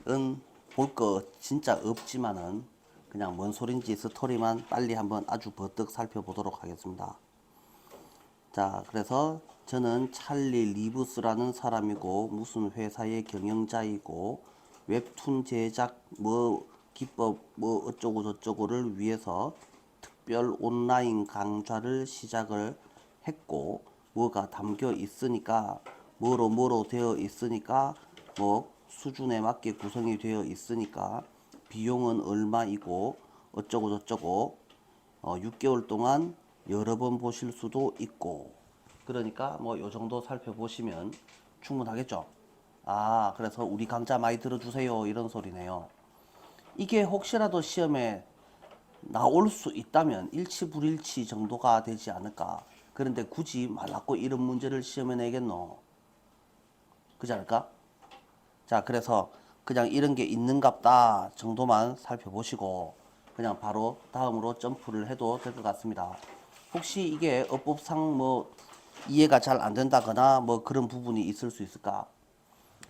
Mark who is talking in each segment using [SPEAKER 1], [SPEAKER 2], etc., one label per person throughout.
[SPEAKER 1] 볼 거 진짜 없지만은 그냥 뭔 소린지 스토리만 빨리 한번 아주 버뜩 살펴보도록 하겠습니다. 자, 그래서 저는 찰리 리브스라는 사람이고 무슨 회사의 경영자이고 웹툰 제작 뭐 기법 뭐 어쩌고 저쩌고를 위해서 특별 온라인 강좌를 시작을 했고 뭐가 담겨 있으니까 뭐로 되어 있으니까 뭐 수준에 맞게 구성이 되어 있으니까 비용은 얼마이고 어쩌고 저쩌고 6개월 동안 여러 번 보실 수도 있고 그러니까 뭐 요 정도 살펴보시면 충분하겠죠. 아, 그래서 우리 강좌 많이 들어주세요 이런 소리네요. 이게 혹시라도 시험에 나올 수 있다면 일치불일치 정도가 되지 않을까. 그런데 굳이 말랐고 이런 문제를 시험에 내겠노. 그지 않을까? 자, 그래서 그냥 이런 게 있는갑다 정도만 살펴보시고 그냥 바로 다음으로 점프를 해도 될 것 같습니다. 혹시 이게 어법상 뭐 이해가 잘 안 된다거나 뭐 그런 부분이 있을 수 있을까?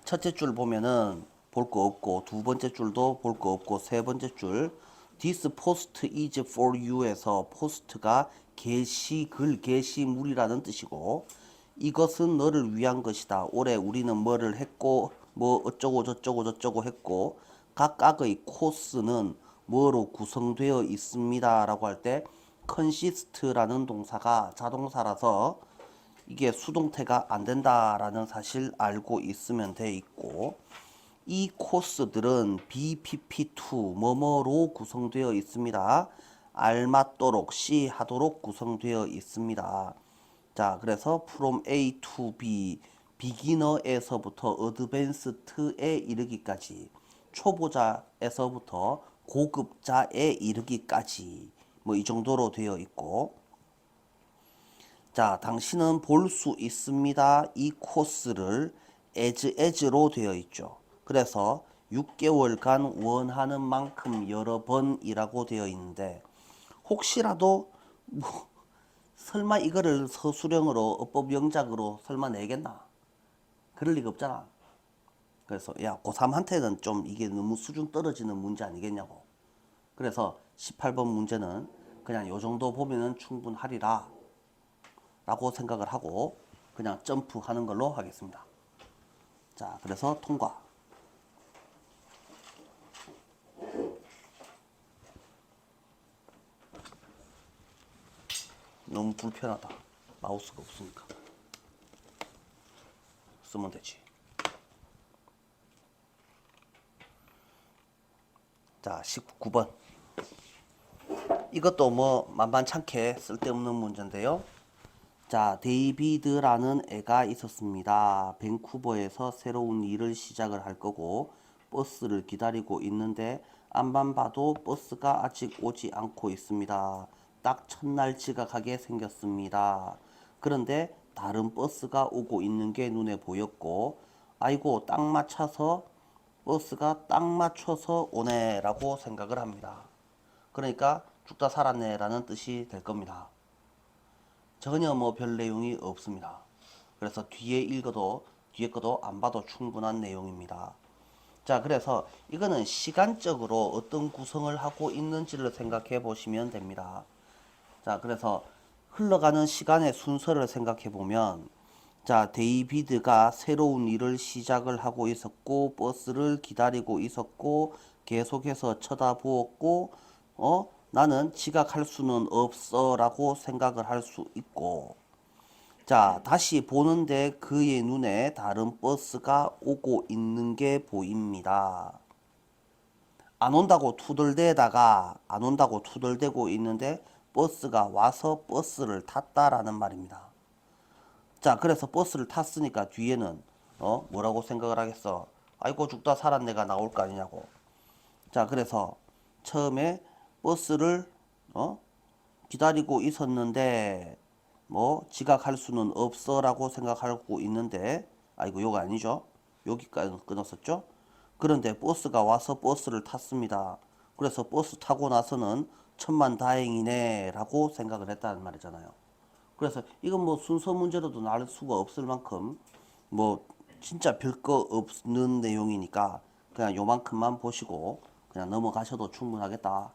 [SPEAKER 1] 첫째 줄 보면은 볼 거 없고 두 번째 줄도 볼 거 없고 세 번째 줄 This post is for you에서 post가 게시글 게시물이라는 뜻이고 이것은 너를 위한 것이다. 올해 우리는 뭐를 했고 뭐 어쩌고 저쩌고 저쩌고 했고 각각의 코스는 뭐로 구성되어 있습니다 라고 할 때 consist라는 동사가 자동사라서 이게 수동태가 안 된다라는 사실 알고 있으면 돼 있고 이 코스들은 BPP2 뭐뭐로 구성되어 있습니다. 알맞도록 C 하도록 구성되어 있습니다. 자, 그래서 from A to B 비기너에서부터 어드밴스드에 이르기까지 초보자에서부터 고급자에 이르기까지 뭐 이 정도로 되어 있고 자, 당신은 볼 수 있습니다. 이 코스를 as로 되어 있죠. 그래서 6개월간 원하는 만큼 여러 번이라고 되어 있는데 혹시라도 뭐 설마 이거를 서술형으로 어법 영작으로 설마 내겠나? 그럴 리가 없잖아. 그래서 야, 고3한테는 좀 이게 너무 수준 떨어지는 문제 아니겠냐고. 그래서 18번 문제는 그냥 요 정도 보면은 충분하리라 라고 생각을 하고 그냥 점프하는 걸로 하겠습니다. 자, 그래서 통과. 너무 불편하다. 마우스가 없으니까. 쓰면 되지. 자, 19번. 이것도 뭐 만만찮게 쓸데없는 문제인데요. 자, 데이비드라는 애가 있었습니다. 밴쿠버에서 새로운 일을 시작을 할 거고 버스를 기다리고 있는데 앞만 봐도 버스가 아직 오지 않고 있습니다. 딱 첫날 지각하게 생겼습니다. 그런데 다른 버스가 오고 있는 게 눈에 보였고 아이고 딱 맞춰서 버스가 딱 맞춰서 오네 라고 생각을 합니다. 그러니까 죽다 살았네 라는 뜻이 될 겁니다. 전혀 뭐 별 내용이 없습니다. 그래서 뒤에 거도 안 봐도 충분한 내용입니다. 자, 그래서 이거는 시간적으로 어떤 구성을 하고 있는지를 생각해 보시면 됩니다. 자, 그래서 흘러가는 시간의 순서를 생각해 보면 자, 데이비드가 새로운 일을 시작을 하고 있었고 버스를 기다리고 있었고 계속해서 쳐다보았고 나는 지각할 수는 없어 라고 생각을 할 수 있고 자, 다시 보는데 그의 눈에 다른 버스가 오고 있는 게 보입니다. 안 온다고 투덜대고 있는데 버스가 와서 버스를 탔다라는 말입니다. 자, 그래서 버스를 탔으니까 뒤에는 뭐라고 생각을 하겠어? 아이고 죽다 살았네가 나올 거 아니냐고. 자, 그래서 처음에 버스를 기다리고 있었는데 뭐 지각할 수는 없어라고 생각하고 있는데 아이고 요거 아니죠. 여기까지 끊었었죠. 그런데 버스가 와서 버스를 탔습니다. 그래서 버스 타고 나서는 천만다행이네 라고 생각을 했다는 말이잖아요. 그래서 이건 뭐 순서 문제로도 나올 수가 없을 만큼 뭐 진짜 별거 없는 내용이니까 그냥 요만큼만 보시고 그냥 넘어가셔도 충분하겠다.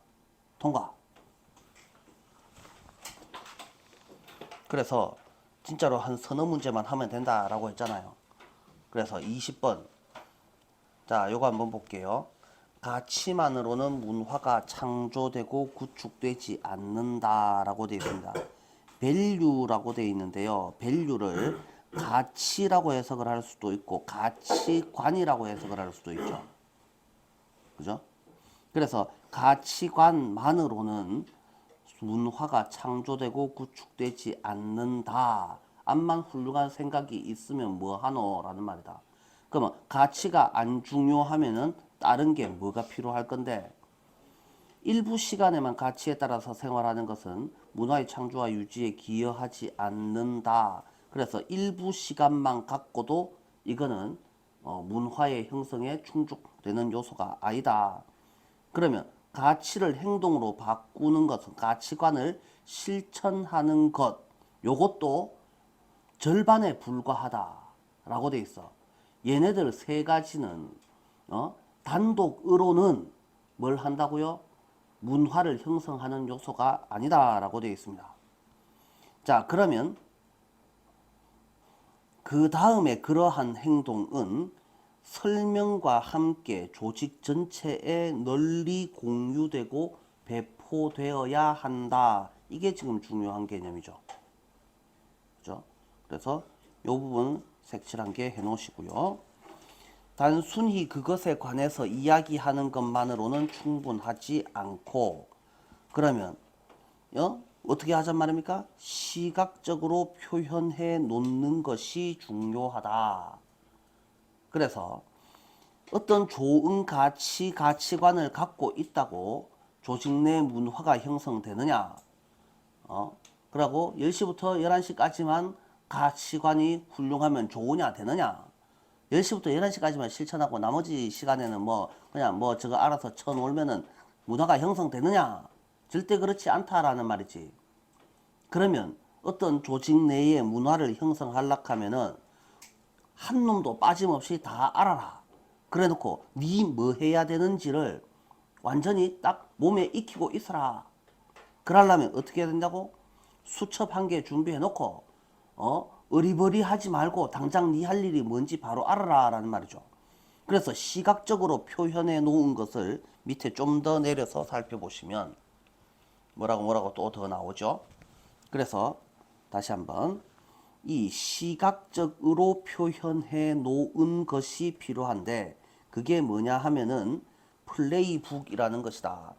[SPEAKER 1] 통과. 그래서 진짜로 한 서너 문제만 하면 된다라고 했잖아요. 그래서 20번. 자, 요거 한번 볼게요. 가치만으로는 문화가 창조되고 구축되지 않는다라고 되어 있습니다. value라고 되어 있는데요. value를 가치라고 해석을 할 수도 있고 가치관이라고 해석을 할 수도 있죠. 그죠? 그래서 가치관만으로는 문화가 창조되고 구축되지 않는다. 암만 훌륭한 생각이 있으면 뭐하노? 라는 말이다. 그러면 가치가 안 중요하면은 다른 게 뭐가 필요할 건데, 일부 시간에만 가치에 따라서 생활하는 것은 문화의 창조와 유지에 기여하지 않는다. 그래서 일부 시간만 갖고도 이거는 문화의 형성에 충족되는 요소가 아니다. 그러면 가치를 행동으로 바꾸는 것은 가치관을 실천하는 것, 요것도 절반에 불과하다라고 돼 있어. 얘네들 세 가지는 단독으로는 뭘 한다고요? 문화를 형성하는 요소가 아니다라고 되어 있습니다. 자, 그러면 그 다음에 그러한 행동은 설명과 함께 조직 전체에 널리 공유되고 배포되어야 한다. 이게 지금 중요한 개념이죠. 그죠? 그래서 이 부분 색칠한 게 해놓으시고요. 단순히 그것에 관해서 이야기하는 것만으로는 충분하지 않고, 그러면 어떻게 하잔 말입니까? 시각적으로 표현해 놓는 것이 중요하다. 그래서 어떤 좋은 가치관을 갖고 있다고 조직 내 문화가 형성되느냐? 그러고 10시부터 11시까지만 가치관이 훌륭하면 좋으냐 되느냐? 10시부터 11시까지만 실천하고 나머지 시간에는 그냥 저거 알아서 쳐놓으면은 문화가 형성되느냐? 절대 그렇지 않다라는 말이지. 그러면 어떤 조직 내의 문화를 형성하려고 하면은 한 놈도 빠짐없이 다 알아라. 그래 놓고 니 뭐 해야 되는지를 완전히 딱 몸에 익히고 있어라. 그러려면 어떻게 해야 된다고? 수첩 한 개 준비해 놓고 어리버리 하지 말고 당장 니 할 일이 뭔지 바로 알아라 라는 말이죠. 그래서 시각적으로 표현해 놓은 것을 밑에 좀 더 내려서 살펴보시면 뭐라고 또 더 나오죠. 그래서 다시 한번 이 시각적으로 표현해 놓은 것이 필요한데, 그게 뭐냐 하면은 플레이북이라는 것이다.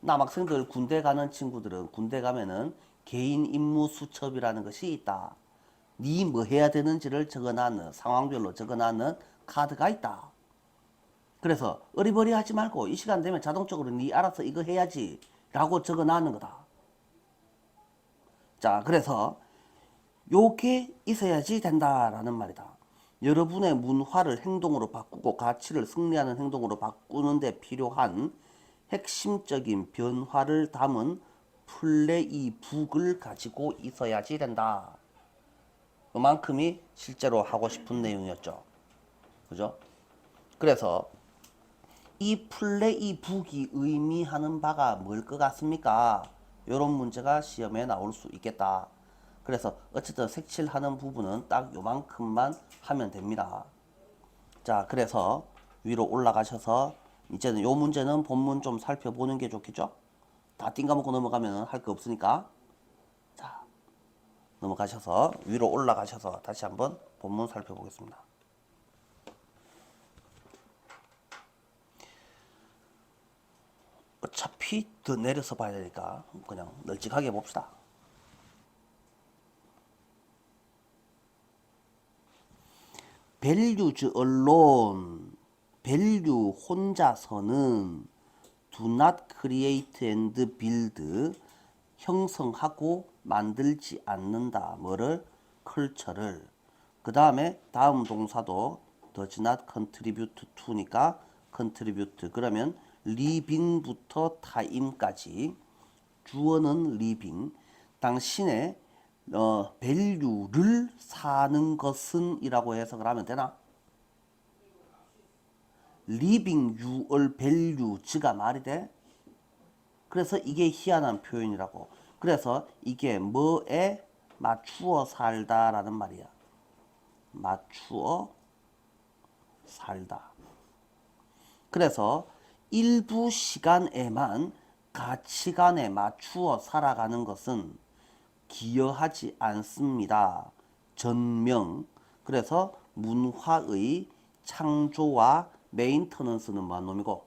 [SPEAKER 1] 남학생들 군대 가는 친구들은 군대 가면은 개인 임무 수첩이라는 것이 있다. 니 뭐 해야 되는지를 적어놨는, 상황별로 적어놨는 카드가 있다. 그래서 어리버리 하지 말고 이 시간 되면 자동적으로 니 알아서 이거 해야지 라고 적어놨는 거다. 자, 그래서 요게 있어야지 된다라는 말이다. 여러분의 문화를 행동으로 바꾸고 가치를 승리하는 행동으로 바꾸는 데 필요한 핵심적인 변화를 담은 플레이북을 가지고 있어야지 된다. 그만큼이 실제로 하고 싶은 내용이었죠. 그죠? 그래서 이 플레이북이 의미하는 바가 뭘 것 같습니까? 이런 문제가 시험에 나올 수 있겠다. 그래서 어쨌든 색칠하는 부분은 딱 요만큼만 하면 됩니다. 자, 그래서 위로 올라가셔서 이제는 요 문제는 본문 좀 살펴보는 게 좋겠죠? 다 띵가먹고 넘어가면 할 거 없으니까. 자, 넘어가셔서 위로 올라가셔서 다시 한번 본문 살펴보겠습니다. 어차피 더 내려서 봐야 되니까 그냥 널찍하게 봅시다. values alone, value 혼자서는 do not create and build, 형성하고 만들지 않는다. 뭐를? culture를. 그 다음에 다음 동사도 does not contribute to니까 contribute. 그러면 living부터 time까지 주어는 living. 당신의 value를 사는 것은 이라고 해석을 하면 되나? living your values가 말이 돼? 그래서 이게 희한한 표현이라고. 그래서 이게 뭐에 맞추어 살다라는 말이야. 맞추어 살다. 그래서 일부 시간에만 가치관에 맞추어 살아가는 것은 기여하지 않습니다. 전명. 그래서 문화의 창조와 메인터넌스는 뭐한 놈이고?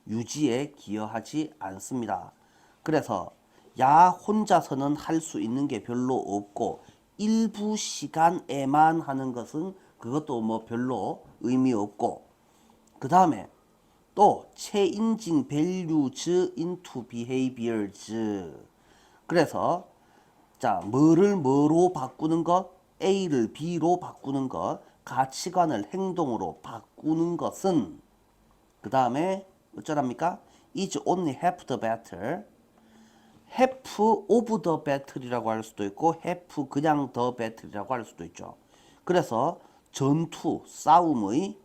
[SPEAKER 1] 유지에 기여하지 않습니다. 그래서 야 혼자서는 할 수 있는 게 별로 없고 일부 시간에만 하는 것은 그것도 뭐 별로 의미 없고, 그 다음에 또 changing values into behaviors. 그래서 자, 뭐를 뭐로 바꾸는 것, A를 B로 바꾸는 것, 가치관을 행동으로 바꾸는 것은, 그 다음에 어쩌랍니까? is only half the battle. half of the battle이라고 할 수도 있고 half 그냥 the battle이라고 할 수도 있죠. 그래서 전투, 싸움의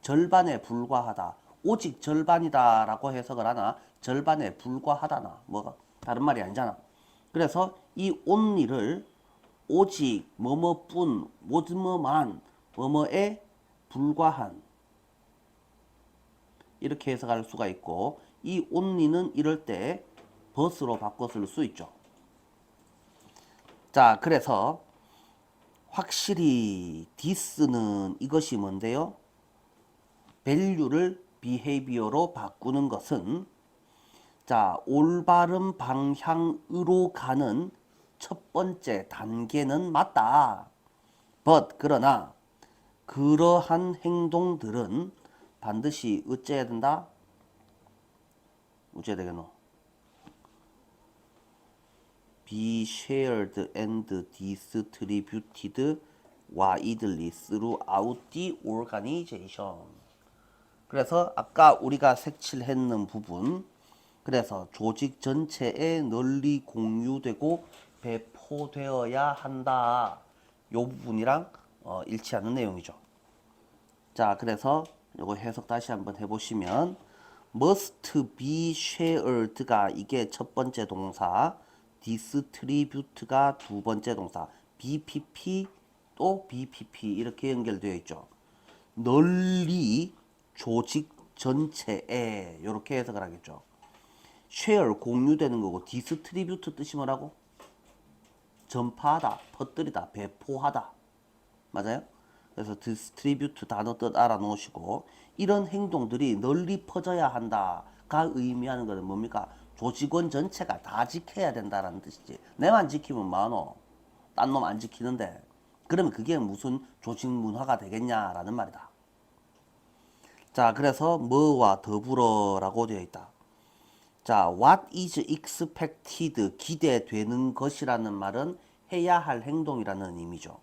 [SPEAKER 1] 절반에 불과하다. 오직 절반이다 라고 해석을 하나, 절반에 불과하다나, 뭐가 다른 말이 아니잖아. 그래서 이 only를 오직 뭐뭐뿐, 뭐뭐만, 뭐뭐에 불과한, 이렇게 해석할 수가 있고, 이 only는 이럴 때 but으로 바꿔 쓸 수 있죠. 자, 그래서 확실히 this는 이것이 뭔데요? value를 behavior로 바꾸는 것은, 자, 올바른 방향으로 가는 첫 번째 단계는 맞다. but 그러나 그러한 행동들은 반드시 어째야 된다? 어째야 되겠노? be shared and distributed widely throughout the organization. 그래서 아까 우리가 색칠했는 부분, 그래서 조직 전체에 널리 공유되고 배포되어야 한다. 요 부분이랑 일치하는 내용이죠. 자, 그래서 요거 해석 다시 한번 해보시면 must be shared가 이게 첫 번째 동사, distribute가 두 번째 동사, BPP 또 BPP 이렇게 연결되어 있죠. 널리 조직 전체에 이렇게 해석을 하겠죠. share 공유되는 거고 distribute 뜻이 뭐라고? 전파하다, 퍼뜨리다, 배포하다. 맞아요? 그래서 distribute 단어 뜻 알아놓으시고, 이런 행동들이 널리 퍼져야 한다가 의미하는 것은 뭡니까? 조직원 전체가 다 지켜야 된다라는 뜻이지. 내만 지키면 뭐하노? 딴 놈 안 지키는데. 그러면 그게 무슨 조직 문화가 되겠냐라는 말이다. 자, 그래서 뭐와 더불어라고 되어 있다. 자, what is expected, 기대되는 것이라는 말은 해야 할 행동이라는 의미죠.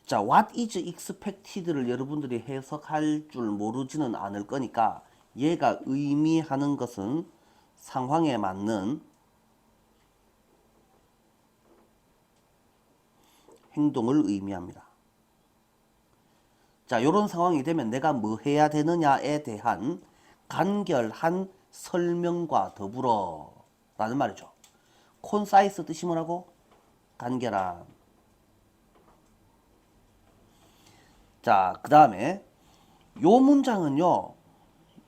[SPEAKER 1] 자, what is expected를 여러분들이 해석할 줄 모르지는 않을 거니까 얘가 의미하는 것은 상황에 맞는 행동을 의미합니다. 자, 이런 상황이 되면 내가 뭐 해야 되느냐에 대한 간결한 설명과 더불어 라는 말이죠. concise 뜻이 뭐라고? 간결한. 자, 그 다음에 요 문장은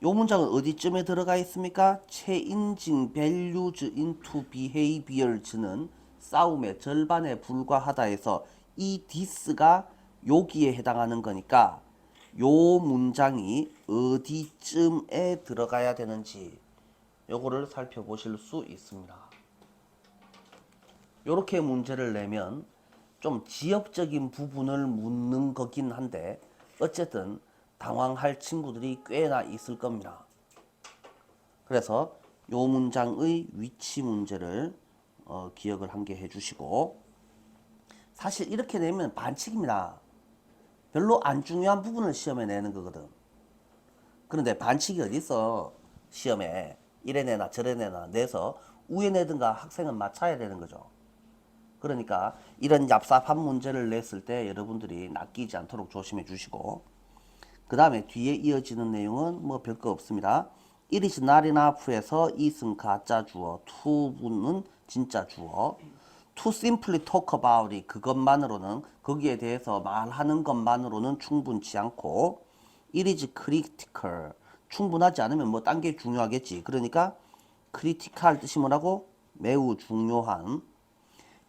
[SPEAKER 1] 어디쯤에 들어가 있습니까? changing values into behaviors는 싸움의 절반에 불과하다에서 이 this가 여기에 해당하는 거니까 요 문장이 어디쯤에 들어가야 되는지 요거를 살펴보실 수 있습니다. 요렇게 문제를 내면 좀 지엽적인 부분을 묻는 거긴 한데 어쨌든 당황할 친구들이 꽤나 있을 겁니다. 그래서 요 문장의 위치 문제를 기억을 한 개 해주시고, 사실 이렇게 내면 반칙입니다. 별로 안 중요한 부분을 시험에 내는 거거든. 그런데 반칙이 어디 있어? 시험에 이래 내나 저래 내나 내서 우에 내든가 학생은 맞춰야 되는 거죠. 그러니까 이런 얍삽한 문제를 냈을 때 여러분들이 낚이지 않도록 조심해 주시고, 그 다음에 뒤에 이어지는 내용은 뭐 별거 없습니다. It is not enough에서 is은 가짜 주어, to는 진짜 주어. To simply talk about it, 그것만으로는, 거기에 대해서 말하는 것만으로는 충분치 않고, it is critical, 충분하지 않으면 뭐 딴 게 중요하겠지. 그러니까 critical 뜻이 뭐라고? 매우 중요한.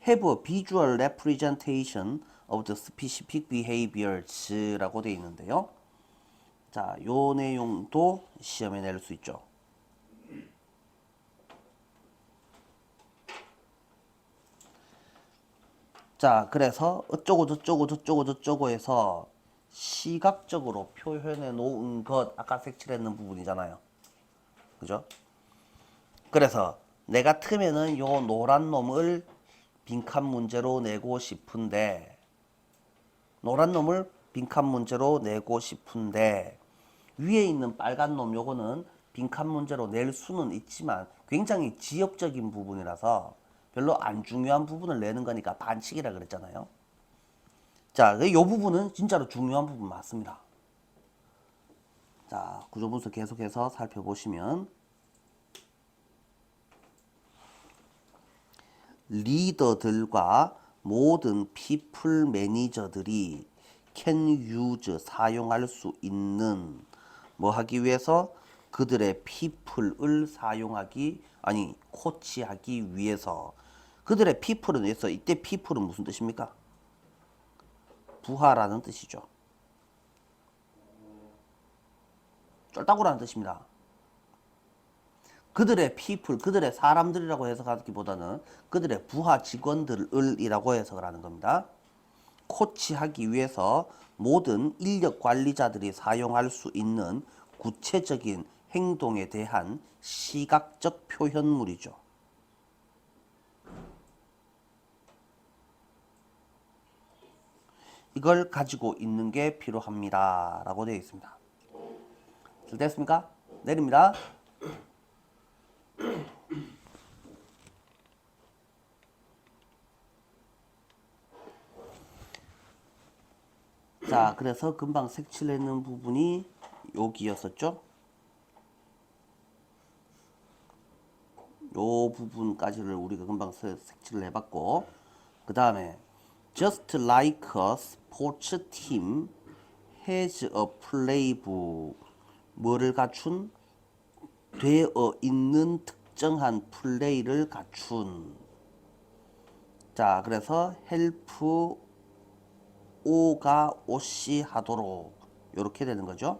[SPEAKER 1] have a visual representation of the specific behaviors 라고 되어 있는데요. 자, 요 내용도 시험에 낼 수 있죠. 자, 그래서 어쩌고 저쩌고 저쩌고 저쩌고 해서 시각적으로 표현해 놓은 것, 아까 색칠했는 부분이잖아요. 그죠? 그래서 내 같으면은 요 노란 놈을 빈칸 문제로 내고 싶은데, 노란 놈을 빈칸 문제로 내고 싶은데, 위에 있는 빨간 놈 요거는 빈칸 문제로 낼 수는 있지만 굉장히 지역적인 부분이라서 별로 안 중요한 부분을 내는 거니까 반칙이라 그랬잖아요. 자, 요 부분은 진짜로 중요한 부분 맞습니다. 자, 구조 분석 계속해서 살펴보시면, 리더들과 모든 피플 매니저들이 can use, 사용할 수 있는, 뭐 하기 위해서? 그들의 people을 사용하기, 아니 코치하기 위해서. 그들의 people은 위해서, 이때 people은 무슨 뜻입니까? 부하라는 뜻이죠. 쫄따구라는 뜻입니다. 그들의 people, 그들의 사람들이라고 해석하기보다는 그들의 부하 직원들을이라고 해석을 하는 겁니다. 코치하기 위해서 모든 인력 관리자들이 사용할 수 있는 구체적인 행동에 대한 시각적 표현물이죠. 이걸 가지고 있는 게 필요합니다. 라고 되어 있습니다. 잘 됐습니까? 내립니다. 자, 그래서 금방 색칠했는 부분이 여기였었죠. 요 부분까지를 우리가 금방 색칠을 해봤고, 그 다음에 just like a sports team has a playbook, 뭐를 갖춘? 되어 있는 특정한 플레이를 갖춘. 자, 그래서 help 오가 오시 하도록 이렇게 되는 거죠.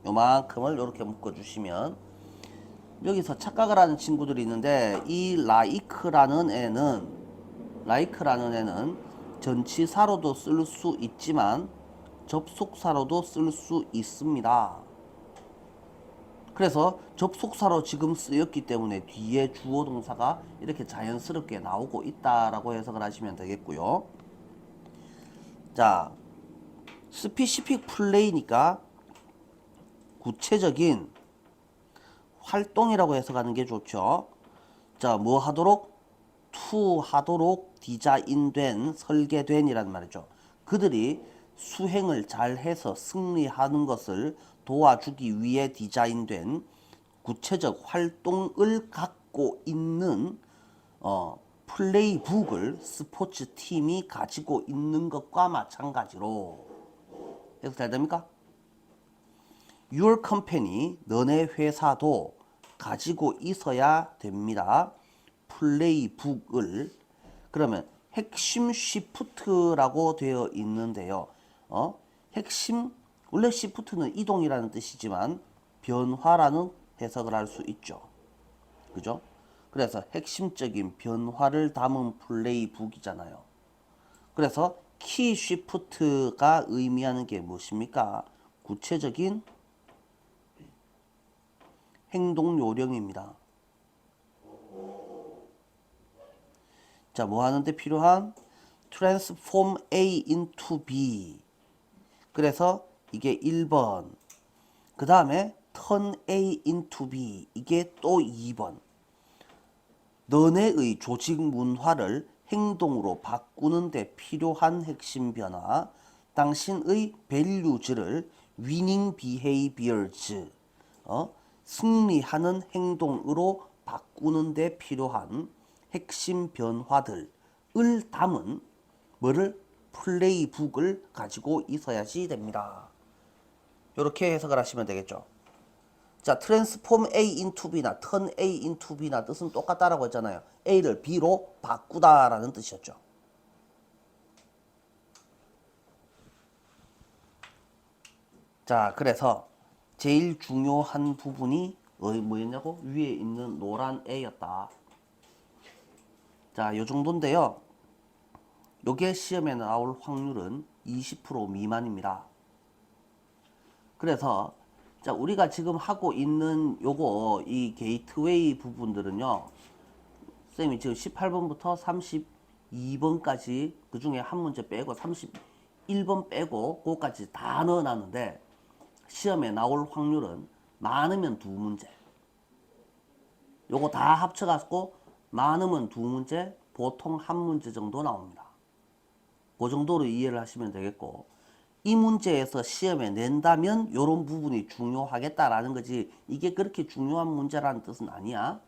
[SPEAKER 1] 요만큼을 이렇게 묶어주시면, 여기서 착각을 하는 친구들이 있는데, 이 like라는 애는 전치사로도 쓸 수 있지만 접속사로도 쓸 수 있습니다. 그래서 접속사로 지금 쓰였기 때문에 뒤에 주어 동사가 이렇게 자연스럽게 나오고 있다라고 해석을 하시면 되겠고요. 자, 스피시픽 플레이니까 구체적인 활동이라고 해석하는 게 좋죠. 자, 뭐 하도록? to 하도록 디자인된, 설계된 이란 말이죠. 그들이 수행을 잘해서 승리하는 것을 도와주기 위해 디자인된 구체적 활동을 갖고 있는 플레이북을 스포츠 팀이 가지고 있는 것과 마찬가지로 해서 잘 됩니까? Your company, 너네 회사도 가지고 있어야 됩니다. 플레이북을. 그러면 핵심 시프트라고 되어 있는데요. 핵심, 원래 시프트는 이동이라는 뜻이지만 변화라는 해석을 할 수 있죠. 그죠? 그래서 핵심적인 변화를 담은 플레이북이잖아요. 그래서 키 쉬프트가 의미하는 게 무엇입니까? 구체적인 행동 요령입니다. 자, 뭐 하는데 필요한? transform A into B. 그래서 이게 1번. 그 다음에 turn A into B. 이게 또 2번. 너네의 조직 문화를 행동으로 바꾸는 데 필요한 핵심 변화, 당신의 밸류즈를 winning behaviors, 승리하는 행동으로 바꾸는 데 필요한 핵심 변화들을 담은 뭐를 플레이북을 가지고 있어야지 됩니다. 이렇게 해석을 하시면 되겠죠. 자, transform A into B나 turn A into B나 뜻은 똑같다라고 했잖아요. A를 B로 바꾸다라는 뜻이었죠. 자, 그래서 제일 중요한 부분이 뭐였냐고? 위에 있는 노란 A였다. 자, 요 정도인데요. 요게 시험에 나올 확률은 20% 미만입니다. 그래서 자, 우리가 지금 하고 있는 요거 이 게이트웨이 부분들은요. 쌤이 지금 18번부터 32번까지 그 중에 한 문제 빼고 31번 빼고 그거까지 다 넣어놨는데 시험에 나올 확률은 많으면 두 문제. 요거 다 합쳐갖고 많으면 두 문제, 보통 한 문제 정도 나옵니다. 그 정도로 이해를 하시면 되겠고, 이 문제에서 시험에 낸다면 이런 부분이 중요하겠다라는 거지, 이게 그렇게 중요한 문제라는 뜻은 아니야.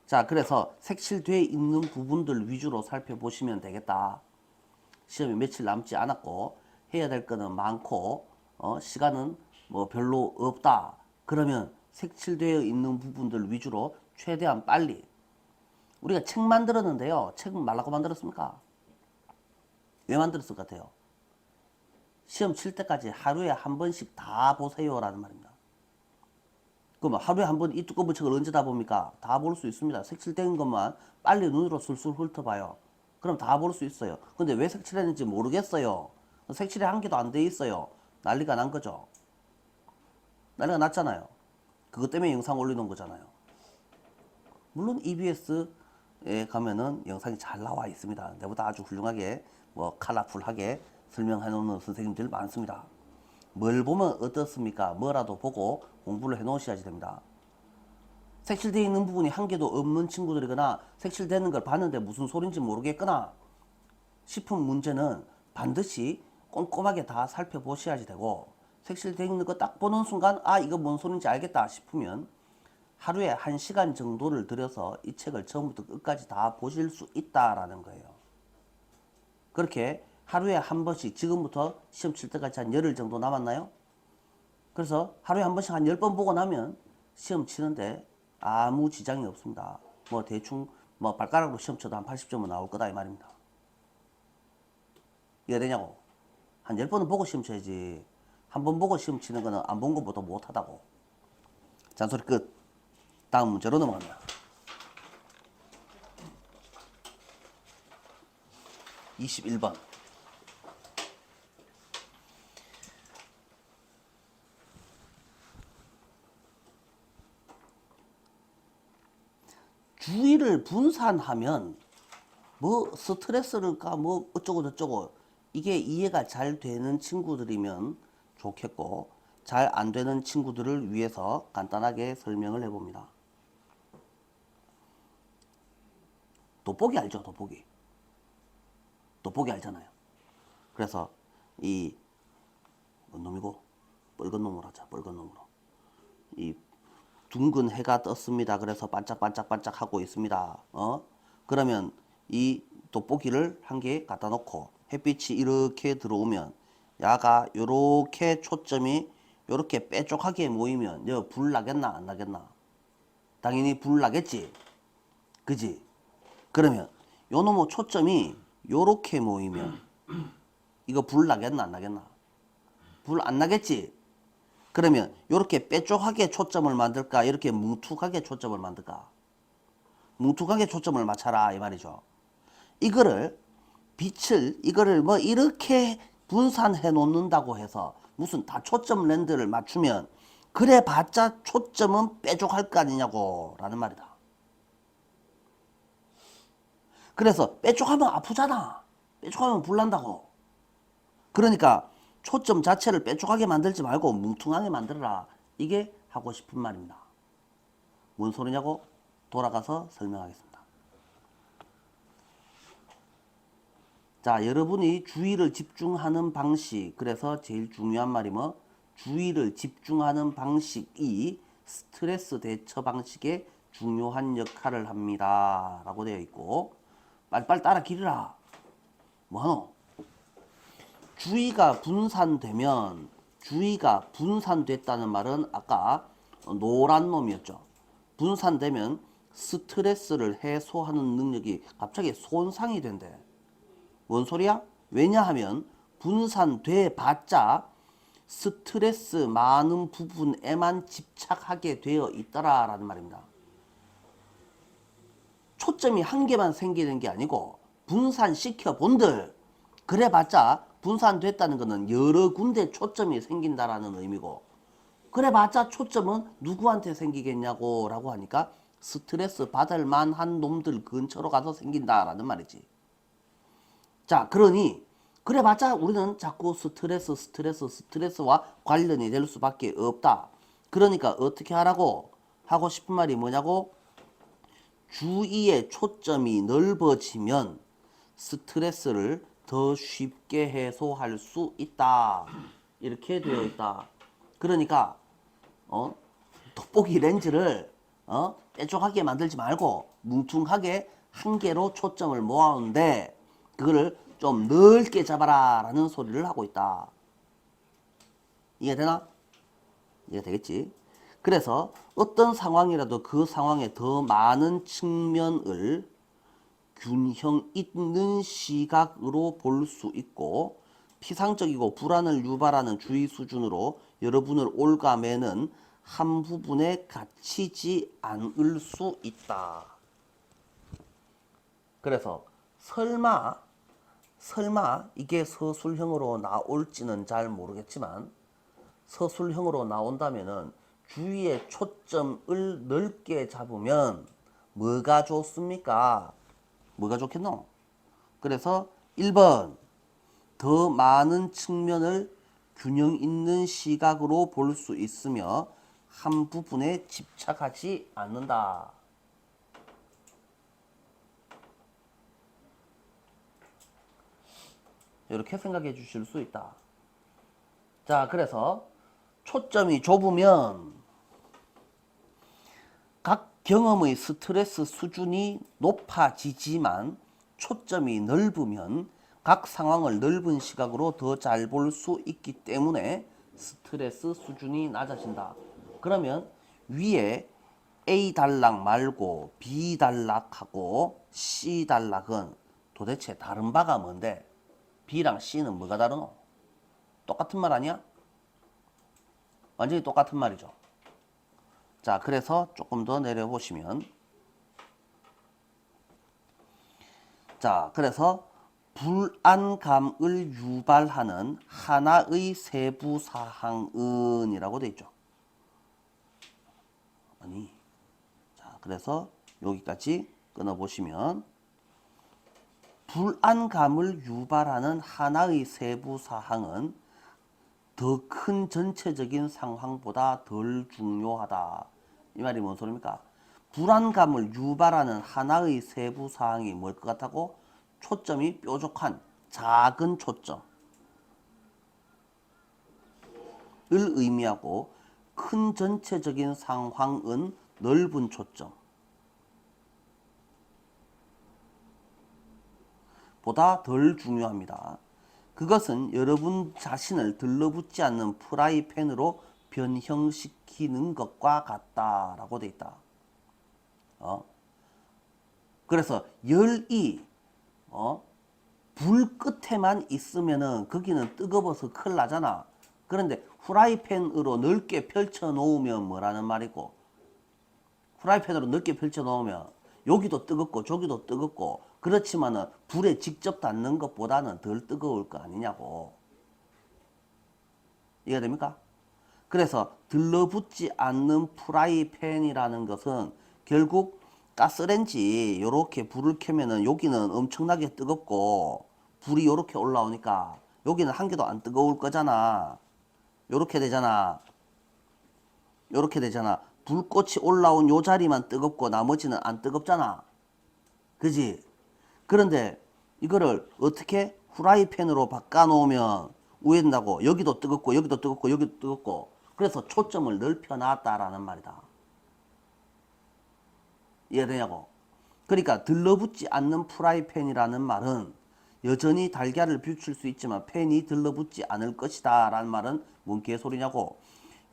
[SPEAKER 1] 자, 그래서 색칠되어 있는 부분들 위주로 살펴보시면 되겠다. 시험이 며칠 남지 않았고 해야 될 거는 많고 시간은 뭐 별로 없다. 그러면 색칠되어 있는 부분들 위주로 최대한 빨리. 우리가 책 만들었는데요. 책은 말라고 만들었습니까? 왜 만들었을 것 같아요? 시험 칠 때까지 하루에 한 번씩 다 보세요라는 말입니다. 그러면 하루에 한 번 이 두꺼운 책을 언제 다 봅니까? 다 볼 수 있습니다. 색칠된 것만 빨리 눈으로 술술 훑어봐요. 그럼 다 볼 수 있어요. 근데 왜 색칠했는지 모르겠어요. 색칠이 한 개도 안 돼 있어요. 난리가 난 거죠. 난리가 났잖아요. 그것 때문에 영상 올려놓은 거잖아요. 물론 EBS에 가면은 영상이 잘 나와 있습니다. 내보다 아주 훌륭하게 뭐 컬러풀하게 설명해 놓는 선생님들 많습니다. 뭘 보면 어떻습니까? 뭐라도 보고 공부를 해 놓으셔야지 됩니다. 색칠되어 있는 부분이 한 개도 없는 친구들이거나 색칠되는 걸 봤는데 무슨 소린지 모르겠거나 싶은 문제는 반드시 꼼꼼하게 다 살펴보셔야지 되고, 색칠되어 있는 거 딱 보는 순간 아 이거 뭔 소린지 알겠다 싶으면 하루에 1시간 정도를 들여서 이 책을 처음부터 끝까지 다 보실 수 있다라는 거예요. 그렇게 하루에 한 번씩, 지금부터 시험 칠 때까지 한 열흘 정도 남았나요? 그래서 하루에 한 번씩 한 10번 보고 나면 시험 치는데 아무 지장이 없습니다. 뭐 대충 뭐 발가락으로 시험 쳐도 한 80점은 나올 거다 이 말입니다. 이해되냐고? 한 10번은 보고 시험 쳐야지. 한 번 보고 시험 치는 거는 안 본 것보다 못하다고. 잔소리 끝. 다음 문제로 넘어갑니다. 21번. 주의를 분산하면 뭐 스트레스를까 뭐 어쩌고 저쩌고, 이게 이해가 잘 되는 친구들이면 좋겠고 잘 안 되는 친구들을 위해서 간단하게 설명을 해봅니다. 돋보기 알죠? 돋보기. 돋보기 알잖아요. 그래서 이 뭔 놈이고? 빨간 놈으로 하자. 빨간 놈으로. 이 둥근 해가 떴습니다. 그래서 반짝반짝반짝 하고 있습니다. 그러면 이 돋보기를 한 개 갖다 놓고 햇빛이 이렇게 들어오면 야가 요렇게 초점이 요렇게 빼쪽하게 모이면 여 불 나겠나 안 나겠나? 당연히 불 나겠지. 그지? 그러면 요 놈의 초점이 요렇게 모이면 이거 불 나겠나 안 나겠나? 불 안 나겠지? 그러면 이렇게 빼쪽하게 초점을 만들까? 이렇게 뭉툭하게 초점을 만들까? 뭉툭하게 초점을 맞춰라 이 말이죠. 이거를 이거를 뭐 이렇게 분산해 놓는다고 해서 무슨 다 초점 렌즈를 맞추면 그래 봤자 초점은 빼쪽할 거 아니냐고 라는 말이다. 그래서 빼쪽하면 아프잖아. 빼쪽하면 불난다고. 그러니까 초점 자체를 빼쪽하게 만들지 말고 뭉퉁하게 만들어라. 이게 하고 싶은 말입니다. 뭔 소리냐고? 돌아가서 설명하겠습니다. 자, 여러분이 주의를 집중하는 방식. 그래서 제일 중요한 말이 뭐? 주의를 집중하는 방식이 스트레스 대처 방식에 중요한 역할을 합니다. 라고 되어 있고, 빨리빨리 따라 기르라. 뭐하노? 주의가 분산됐다는 말은 아까 노란 놈이었죠. 분산되면 스트레스를 해소하는 능력이 갑자기 손상이 된대. 뭔 소리야? 왜냐하면 분산돼 봤자 스트레스 많은 부분에만 집착하게 되어 있더라라는 말입니다. 초점이 한 개만 생기는 게 아니고 분산시켜 본들 그래봤자 분산됐다는 것은 여러 군데 초점이 생긴다라는 의미고, 그래봤자 초점은 누구한테 생기겠냐고 라고 하니까 스트레스 받을 만한 놈들 근처로 가서 생긴다라는 말이지. 자, 그러니 그래봤자 우리는 자꾸 스트레스와 관련이 될 수밖에 없다. 그러니까 어떻게 하라고? 하고 싶은 말이 뭐냐고? 주의의 초점이 넓어지면 스트레스를 더 쉽게 해소할 수 있다. 이렇게 되어 있다. 그러니까 돋보기 렌즈를 빼쪽하게 만들지 말고 뭉퉁하게 한 개로 초점을 모아오는데 그거를 좀 넓게 잡아라 라는 소리를 하고 있다. 이해되나? 이해되겠지? 그래서 어떤 상황이라도 그 상황에 더 많은 측면을 균형 있는 시각으로 볼 수 있고, 피상적이고 불안을 유발하는 주의 수준으로 여러분을 올가매는 한 부분에 갇히지 않을 수 있다. 그래서 설마 이게 서술형으로 나올지는 잘 모르겠지만, 서술형으로 나온다면은 주의의 초점을 넓게 잡으면 뭐가 좋습니까? 뭐가 좋겠노? 그래서 1번 더 많은 측면을 균형 있는 시각으로 볼 수 있으며 한 부분에 집착하지 않는다. 이렇게 생각해 주실 수 있다. 자, 그래서 초점이 좁으면 각 경험의 스트레스 수준이 높아지지만 초점이 넓으면 각 상황을 넓은 시각으로 더 잘 볼 수 있기 때문에 스트레스 수준이 낮아진다. 그러면 위에 A 단락 말고 B 단락하고 C 단락은 도대체 다른 바가 뭔데? B랑 C는 뭐가 다르노? 똑같은 말 아니야? 완전히 똑같은 말이죠. 자, 그래서 조금 더 내려보시면, 자, 그래서 불안감을 유발하는 하나의 세부 사항은이라고 되어 있죠. 아니, 자, 그래서 여기까지 끊어보시면, 불안감을 유발하는 하나의 세부 사항은 더 큰 전체적인 상황보다 덜 중요하다. 이 말이 뭔 소리입니까? 불안감을 유발하는 하나의 세부 사항이 뭘 것 같다고? 초점이 뾰족한 작은 초점을 의미하고, 큰 전체적인 상황은 넓은 초점 보다 덜 중요합니다. 그것은 여러분 자신을 들러붙지 않는 프라이팬으로 변형시키는 것과 같다라고 돼 있다. 그래서 열이 불 끝에만 있으면은 거기는 뜨거워서 큰일 나잖아. 그런데 프라이팬으로 넓게 펼쳐 놓으면 뭐라는 말이고, 프라이팬으로 넓게 펼쳐 놓으면 여기도 뜨겁고 저기도 뜨겁고, 그렇지만은 불에 직접 닿는 것보다는 덜 뜨거울 거 아니냐고. 이해가 됩니까? 그래서 들러붙지 않는 프라이팬이라는 것은 결국 가스렌지 요렇게 불을 켜면은 여기는 엄청나게 뜨겁고 불이 요렇게 올라오니까 여기는 한 개도 안 뜨거울 거잖아. 요렇게 되잖아. 요렇게 되잖아. 불꽃이 올라온 요 자리만 뜨겁고 나머지는 안 뜨겁잖아. 그지? 그런데 이거를 어떻게 후라이팬으로 바꿔놓으면 우회된다고. 여기도 뜨겁고 여기도 뜨겁고 여기도 뜨겁고. 그래서 초점을 넓혀놨다라는 말이다. 이해되냐고. 그러니까 들러붙지 않는 프라이팬이라는 말은 여전히 달걀을 비출 수 있지만 팬이 들러붙지 않을 것이다 라는 말은 뭔 개소리냐고.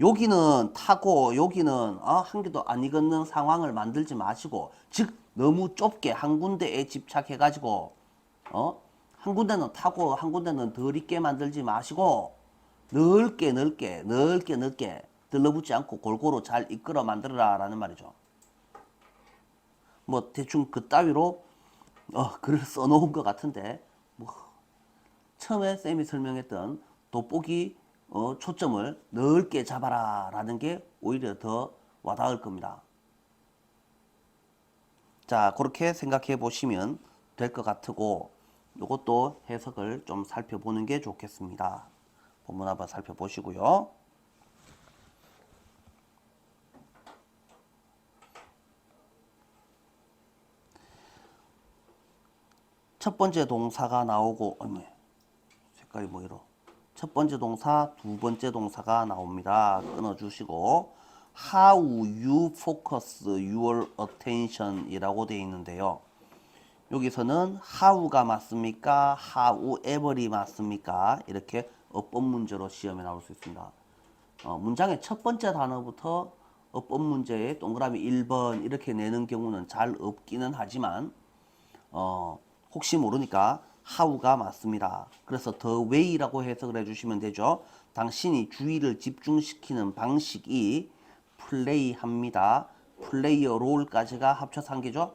[SPEAKER 1] 여기는 타고 여기는 한 개도 안 익었는 상황을 만들지 마시고, 즉 너무 좁게 한 군데에 집착해 가지고 한 군데는 타고 한 군데는 덜 익게 만들지 마시고 넓게 들러붙지 않고 골고루 잘 이끌어 만들어라 라는 말이죠. 뭐 대충 그 따위로 글을 써놓은 것 같은데, 뭐 처음에 쌤이 설명했던 돋보기 초점을 넓게 잡아라 라는 게 오히려 더 와닿을 겁니다. 자, 그렇게 생각해 보시면 될 것 같고, 이것도 해석을 좀 살펴보는 게 좋겠습니다. 본문 한번 살펴보시고요. 첫 번째 동사가 나오고, 색깔이 뭐 이러. 첫 번째 동사, 두 번째 동사가 나옵니다. 끊어주시고, how you focus your attention 이라고 되어 있는데요. 여기서는 how가 맞습니까? however이 맞습니까? 이렇게 어법 문제로 시험에 나올 수 있습니다. 문장의 첫 번째 단어부터 어법 문제에 동그라미 1번 이렇게 내는 경우는 잘 없기는 하지만 혹시 모르니까 how가 맞습니다. 그래서 the way라고 해석을 해주시면 되죠. 당신이 주의를 집중시키는 방식이 플레이합니다. 플레이어 롤까지가 합쳐서 한 개죠.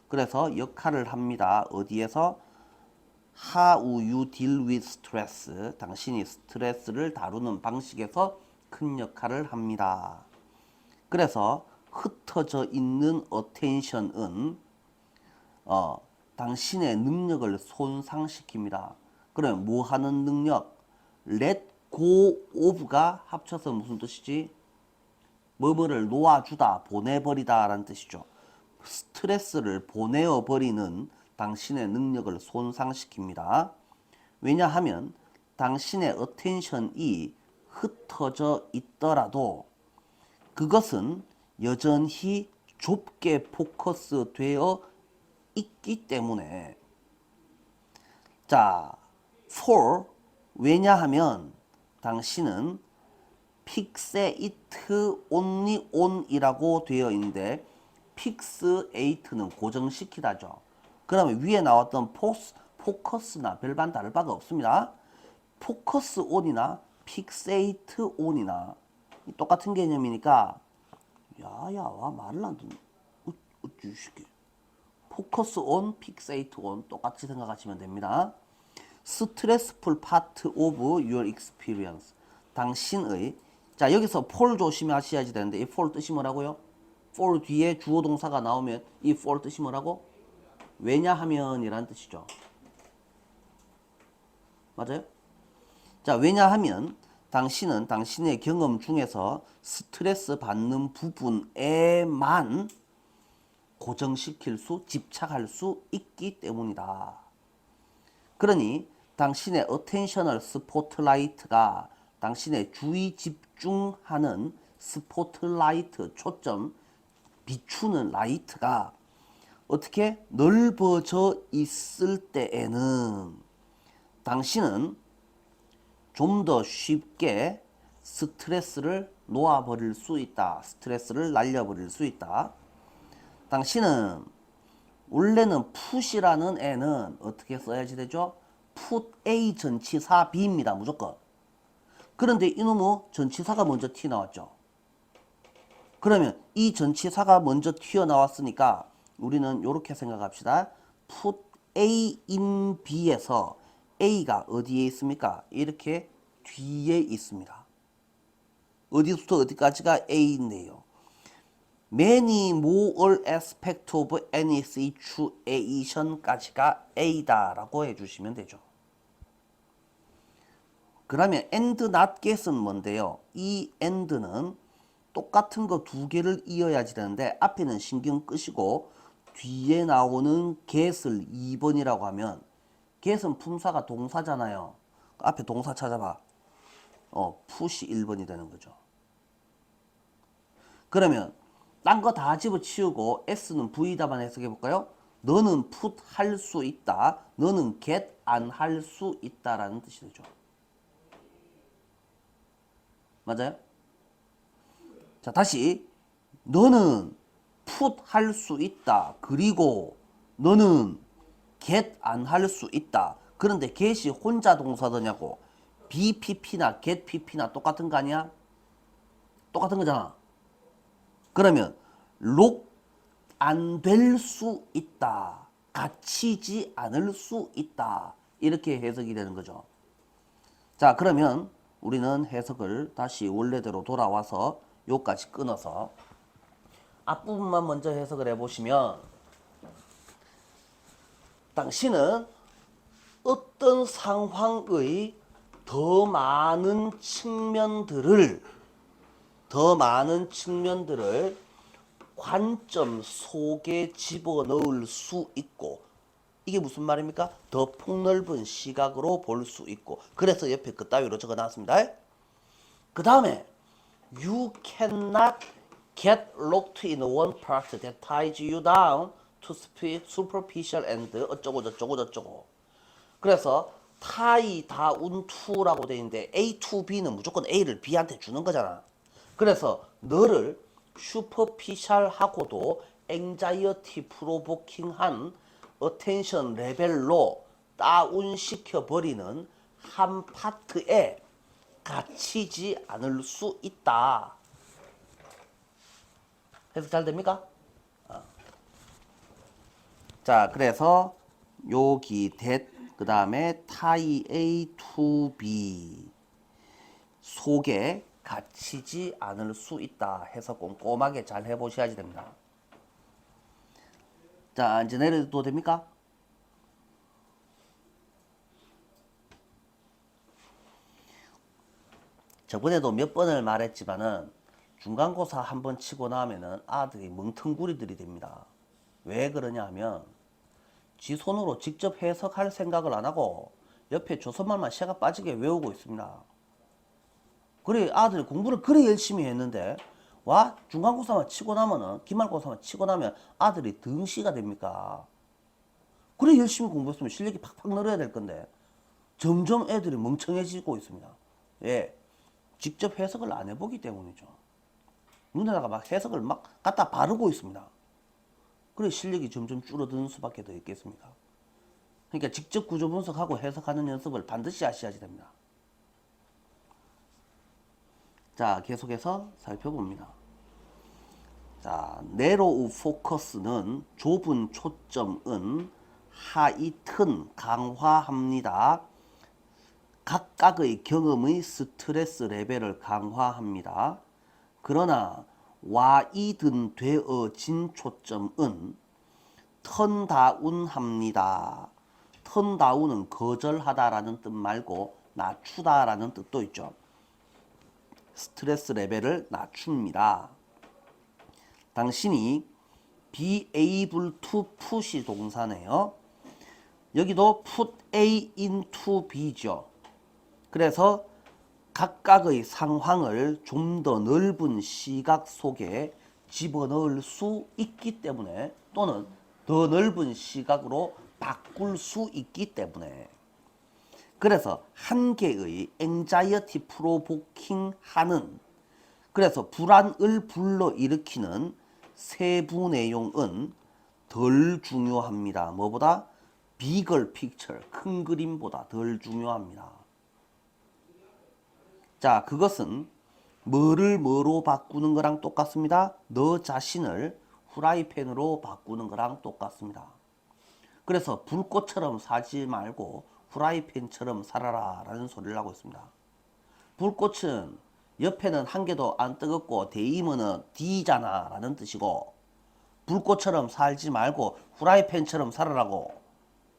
[SPEAKER 1] 그래서 역할을 합니다. 어디에서? How you deal with stress. 당신이 스트레스를 다루는 방식에서 큰 역할을 합니다. 그래서 흩어져 있는 attention은 당신의 능력을 손상시킵니다. 그러면 뭐 하는 능력? let go of가 합쳐서 무슨 뜻이지? 뭐뭐를 놓아주다, 보내버리다 라는 뜻이죠. 스트레스를 보내어버리는 당신의 능력을 손상시킵니다. 왜냐하면 당신의 어텐션이 흩어져 있더라도 그것은 여전히 좁게 포커스 되어 있기 때문에. 자, for 왜냐하면 당신은 fixate only on 이라고 되어 있는데 fixate는 고정시키다죠. 그러면 위에 나왔던 포커스나 별반 다를 바가 없습니다. 포커스 on이나 fixate on이나 똑같은 개념이니까 와 말을 안 듣네. 어쭈시게. 포커스 on, fixate on 똑같이 생각하시면 됩니다. stressful part of your experience. 당신의, 자 여기서 for 조심하셔야지 되는데 이 for 뜻이 뭐라고요? for 뒤에 주어 동사가 나오면 이 for 뜻이 뭐라고? 왜냐하면 이라는 뜻이죠. 맞아요? 자, 왜냐하면 당신은 당신의 경험 중에서 스트레스 받는 부분에만 고정시킬 수, 집착할 수 있기 때문이다. 그러니 당신의 어텐셔널 스포트라이트가 당신의 주의 집중하는 스포트라이트, 초점, 비추는 라이트가 어떻게 넓어져 있을 때에는 당신은 좀 더 쉽게 스트레스를 놓아버릴 수 있다. 스트레스를 날려버릴 수 있다. 당신은 원래는 put이라는 애는 어떻게 써야지 되죠? put A 전치사 B입니다. 무조건. 그런데 이놈의 전치사가 먼저 튀어나왔죠. 그러면 이 전치사가 먼저 튀어나왔으니까 우리는 이렇게 생각합시다. put A in B에서 A가 어디에 있습니까? 이렇게 뒤에 있습니다. 어디부터 어디까지가 A인데요. Many more aspects of any situation까지가 A다라고 해주시면 되죠. 그러면 and not get은 뭔데요? 이 and는 똑같은 거 두 개를 이어야지 되는데 앞에는 신경 끄시고 뒤에 나오는 get을 2번이라고 하면 get은 품사가 동사잖아요. 앞에 동사 찾아봐. 푸시 1번이 되는 거죠. 그러면 딴 거 다 집어치우고 S는 V답안 해석해 볼까요? 너는 put 할 수 있다. 너는 get 안 할 수 있다라는 뜻이 되죠. 맞아요? 자, 다시 너는 put 할 수 있다. 그리고 너는 get 안 할 수 있다. 그런데 get이 혼자 동사더냐고. be pp나 get pp나 똑같은 거 아니야? 똑같은 거잖아. 그러면 lock 안 될 수 있다. 갇히지 않을 수 있다. 이렇게 해석이 되는 거죠. 자, 그러면 우리는 해석을 다시 원래대로 돌아와서 요까지 끊어서 앞부분만 먼저 해석을 해보시면, 당신은 어떤 상황의 더 많은 측면들을 관점 속에 집어넣을 수 있고, 이게 무슨 말입니까? 더 폭넓은 시각으로 볼 수 있고, 그래서 옆에 그따위로 적어놨습니다. 그 다음에 You cannot get locked in one part that ties you down to superficial and 어쩌고 저쩌고 저쩌고. 그래서 tie down to라고 되어 있는데 A to B는 무조건 A를 B한테 주는 거잖아. 그래서 너를 슈퍼피셜하고도 앵자이어티 프로보킹한 어텐션 레벨로 다운시켜 버리는 한 파트에 갇히지 않을 수 있다. 해석 잘 됩니까? 자, 그래서 여기 that 그 다음에 tie A to B 속에 갇히지 않을 수 있다 해서 꼼꼼하게 잘 해보셔야지 됩니다. 자, 이제 내려도 됩니까? 저번에도 몇 번을 말했지만은 중간고사 한번 치고 나면은 아들이 멍텅구리들이 됩니다. 왜 그러냐 하면 지 손으로 직접 해석할 생각을 안 하고 옆에 조선말만 새가 빠지게 외우고 있습니다. 그래 아들이 공부를 그래 열심히 했는데 와 중간고사만 치고 나면은 기말고사만 치고 나면 아들이 등시가 됩니까? 그래 열심히 공부했으면 실력이 팍팍 늘어야 될 건데 점점 애들이 멍청해지고 있습니다. 예, 직접 해석을 안 해보기 때문이죠. 눈에다가 막 해석을 막 갖다 바르고 있습니다. 그래 실력이 점점 줄어드는 수밖에 더 있겠습니까? 그러니까 직접 구조 분석하고 해석하는 연습을 반드시 하셔야지 됩니다. 자, 계속해서 살펴봅니다. 자, narrow focus는 좁은 초점은 heighten 강화합니다. 각각의 경험의 스트레스 레벨을 강화합니다. 그러나 widen 되어진 초점은 turn down 합니다. turn down은 거절하다라는 뜻 말고 낮추다라는 뜻도 있죠. 스트레스 레벨을 낮춥니다. 당신이 be able to put이 동사네요. 여기도 put A into B죠. 그래서 각각의 상황을 좀 더 넓은 시각 속에 집어넣을 수 있기 때문에 또는 더 넓은 시각으로 바꿀 수 있기 때문에 그래서 한 개의 anxiety provoking 하는 그래서 불안을 불러일으키는 세부 내용은 덜 중요합니다. 뭐보다? bigger picture, 큰 그림보다 덜 중요합니다. 자, 그것은 뭐를 뭐로 바꾸는 거랑 똑같습니다. 너 자신을 후라이팬으로 바꾸는 거랑 똑같습니다. 그래서 불꽃처럼 살지 말고 후라이팬처럼 살아라 라는 소리를 하고 있습니다. 불꽃은 옆에는 한 개도 안 뜨겁고 데이머는 D잖아 라는 뜻이고 불꽃처럼 살지 말고 후라이팬처럼 살아라고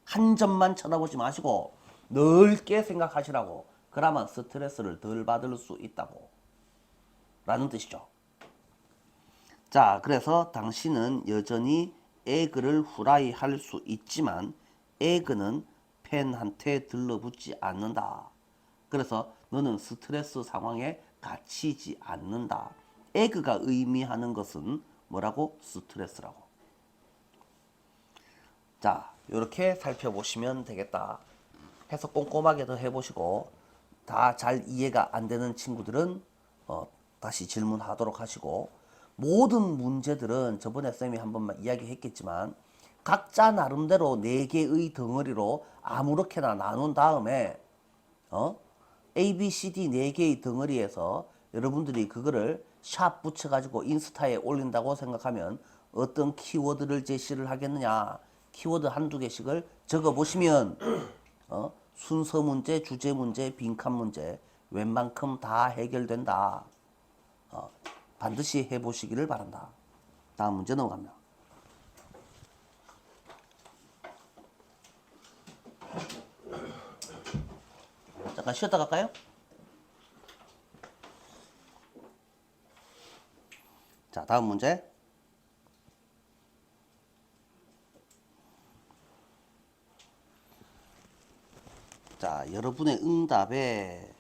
[SPEAKER 1] 한 점만 쳐다보지 마시고 넓게 생각하시라고 그러면 스트레스를 덜 받을 수 있다고 라는 뜻이죠. 자, 그래서 당신은 여전히 에그를 후라이 할 수 있지만 에그는 팬한테 들러붙지 않는다. 그래서 너는 스트레스 상황에 갇히지 않는다. 에그가 의미하는 것은 뭐라고? 스트레스라고. 자, 이렇게 살펴보시면 되겠다. 해서 꼼꼼하게 더 해보시고 다 잘 이해가 안 되는 친구들은 다시 질문하도록 하시고, 모든 문제들은 저번에 쌤이 한 번만 이야기했겠지만 각자 나름대로 4개의 덩어리로 아무렇게나 나눈 다음에 A, B, C, D 4개의 덩어리에서 여러분들이 그거를 샵 붙여가지고 인스타에 올린다고 생각하면 어떤 키워드를 제시를 하겠느냐. 키워드 한두 개씩을 적어보시면 순서 문제, 주제 문제, 빈칸 문제 웬만큼 다 해결된다. 반드시 해보시기를 바란다. 다음 문제 넘어갑니다. 잠깐 쉬었다 갈까요? 자, 다음 문제. 자, 여러분의 응답에